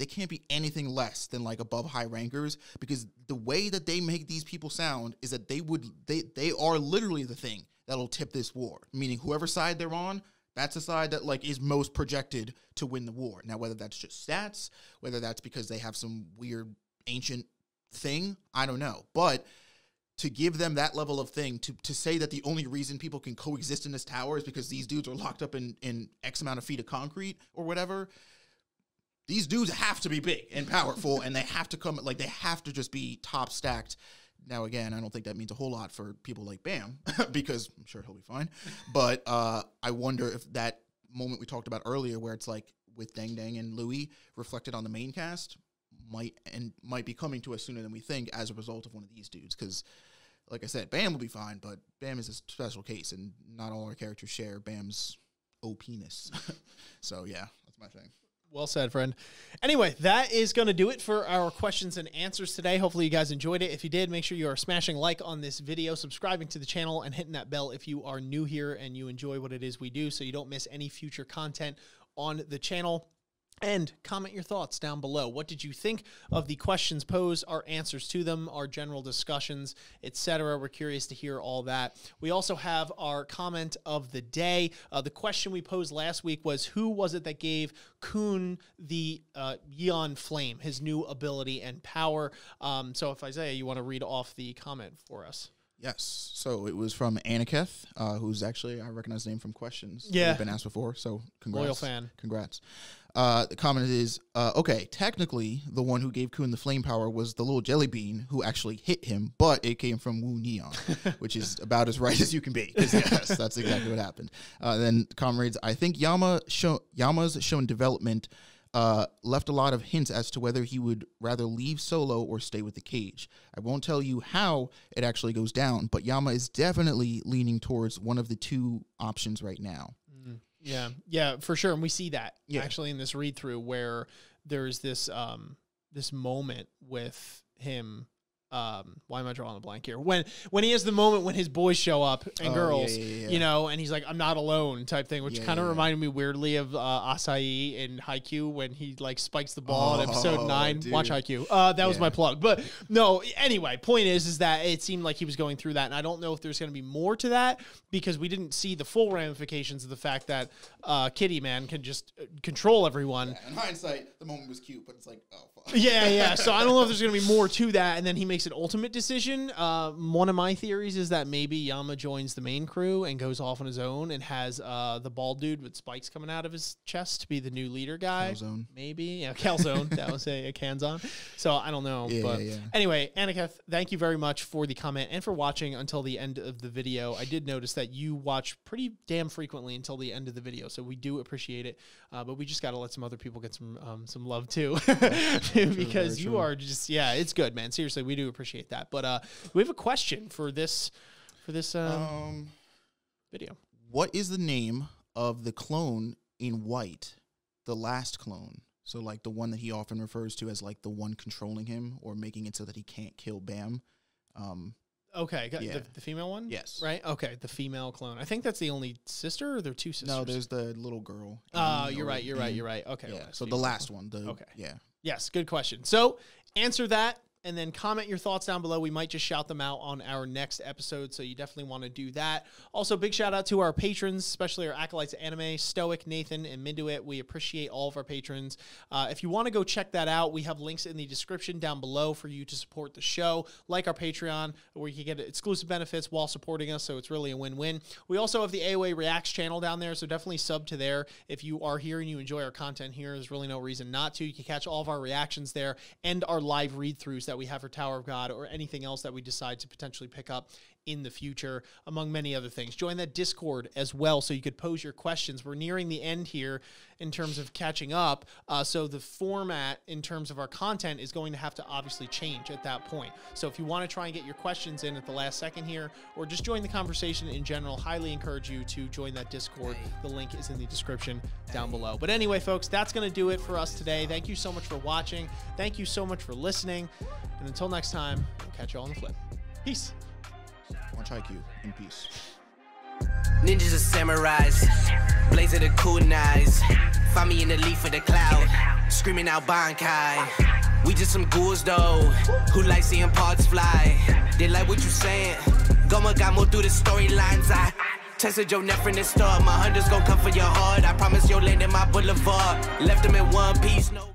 anything less than like above high rankers, because the way that they make these people sound is that they are literally the thing that'll tip this war, meaning whoever side they're on, that's the side that like is most projected to win the war. Now, whether that's just stats, whether that's because they have some weird ancient thing, I don't know, but to give them that level of thing, to say that the only reason people can coexist in this tower is because these dudes are locked up in X amount of feet of concrete or whatever. These dudes have to be big and powerful, and they have to come, like, they have to just be top stacked. Now, again, I don't think that means a whole lot for people like Bam, because I'm sure he'll be fine. But I wonder if that moment we talked about earlier, where it's like with Dang Dang and Louis reflected on the main cast, might be coming to us sooner than we think as a result of one of these dudes. Because, like I said, Bam will be fine, but Bam is a special case, and not all our characters share Bam's OP-ness. So, yeah, that's my thing. Well said, friend. Anyway, that is going to do it for our questions and answers today. Hopefully you guys enjoyed it. If you did, make sure you are smashing like on this video, subscribing to the channel, and hitting that bell if you are new here and you enjoy what it is we do, so you don't miss any future content on the channel. And comment your thoughts down below. What did you think of the questions posed, our answers to them, our general discussions, etc.? We're curious to hear all that. We also have our comment of the day. The question we posed last week was, who was it that gave Khun the Yeon Flame, his new ability and power? So if Isaiah, you want to read off the comment for us. Yes. So it was from Aniketh, who's actually, I recognize the name from questions. Yeah. We've been asked before, so congrats. Loyal fan. Congrats. The comment is, okay, technically, the one who gave Khun the flame power was the little jelly bean who actually hit him, but it came from Wu Neon, which is about as right as you can be. Yes, that's exactly what happened. Then comrades, I think Yama's shown development left a lot of hints as to whether he would rather leave solo or stay with the cage. I won't tell you how it actually goes down, but Yama is definitely leaning towards one of the two options right now. Yeah, for sure. And we see that actually in this read through, where there's this this moment with him. Why am I drawing a blank here? When he has the moment when his boys show up and girls, you know, and he's like, I'm not alone type thing, which kind of reminded me weirdly of Asahi in Haikyuu when he like spikes the ball in episode 9. Dude. Watch Haikyuu. That was my plug. But no, anyway, point is that it seemed like he was going through that. And I don't know if there's going to be more to that, because we didn't see the full ramifications of the fact that Kitty Man can just control everyone. Yeah, in hindsight, the moment was cute, but it's like, oh, fuck. Yeah. So I don't know if there's going to be more to that, and then he makes an ultimate decision. One of my theories is that maybe Yama joins the main crew and goes off on his own and has the bald dude with spikes coming out of his chest to be the new leader guy. Calzone. Maybe. Yeah, Calzone. That was a Kanzon. So I don't know. But anyway, Aniketh, thank you very much for the comment and for watching until the end of the video. I did notice that you watch pretty damn frequently until the end of the video, so we do appreciate it. But we just got to let some other people get some love too. Because you are just, it's good, man. Seriously, we do appreciate that. But we have a question for this video. What is the name of the clone in white, the last clone? So like the one that he often refers to as like the one controlling him or making it so that he can't kill Bam. Okay, the female one? Yes. Right? Okay, the female clone. I think that's the only sister, or are there two sisters? No, there's the little girl. You're right. Okay. Yeah, so the last one. Okay. Yeah. Yes, good question. So answer that and then comment your thoughts down below. We might just shout them out on our next episode, so you definitely want to do that. Also, big shout out to our patrons, especially our acolytes of anime, Stoic, Nathan, and Minduit. We appreciate all of our patrons. If you want to go check that out, we have links in the description down below for you to support the show, like our Patreon, where you can get exclusive benefits while supporting us, so it's really a win-win. We also have the AOA Reacts channel down there, so definitely sub to there. If you are here and you enjoy our content here, there's really no reason not to. You can catch all of our reactions there and our live read-throughs that we have for Tower of God or anything else that we decide to potentially pick up in the future, among many other things. Join that Discord as well so you could pose your questions. We're nearing the end here in terms of catching up, so the format in terms of our content is going to have to obviously change at that point. So if you want to try and get your questions in at the last second here, or just join the conversation in general, highly encourage you to join that Discord. The link is in the description down below. But anyway, folks, that's going to do it for us today. Thank you so much for watching. Thank you so much for listening. And until next time, we'll catch you all on the flip. Peace. One IQ in peace. Ninjas are samurais, blaze of the kunais. Find me in the leaf of the cloud, screaming out Bankai. We just some ghouls though, who like seeing parts fly. They like what you saying, Goma got more through the storylines. I tested your neck from the start, my hunters gon' come for your heart. I promise you'll land in my boulevard, left them in one piece, no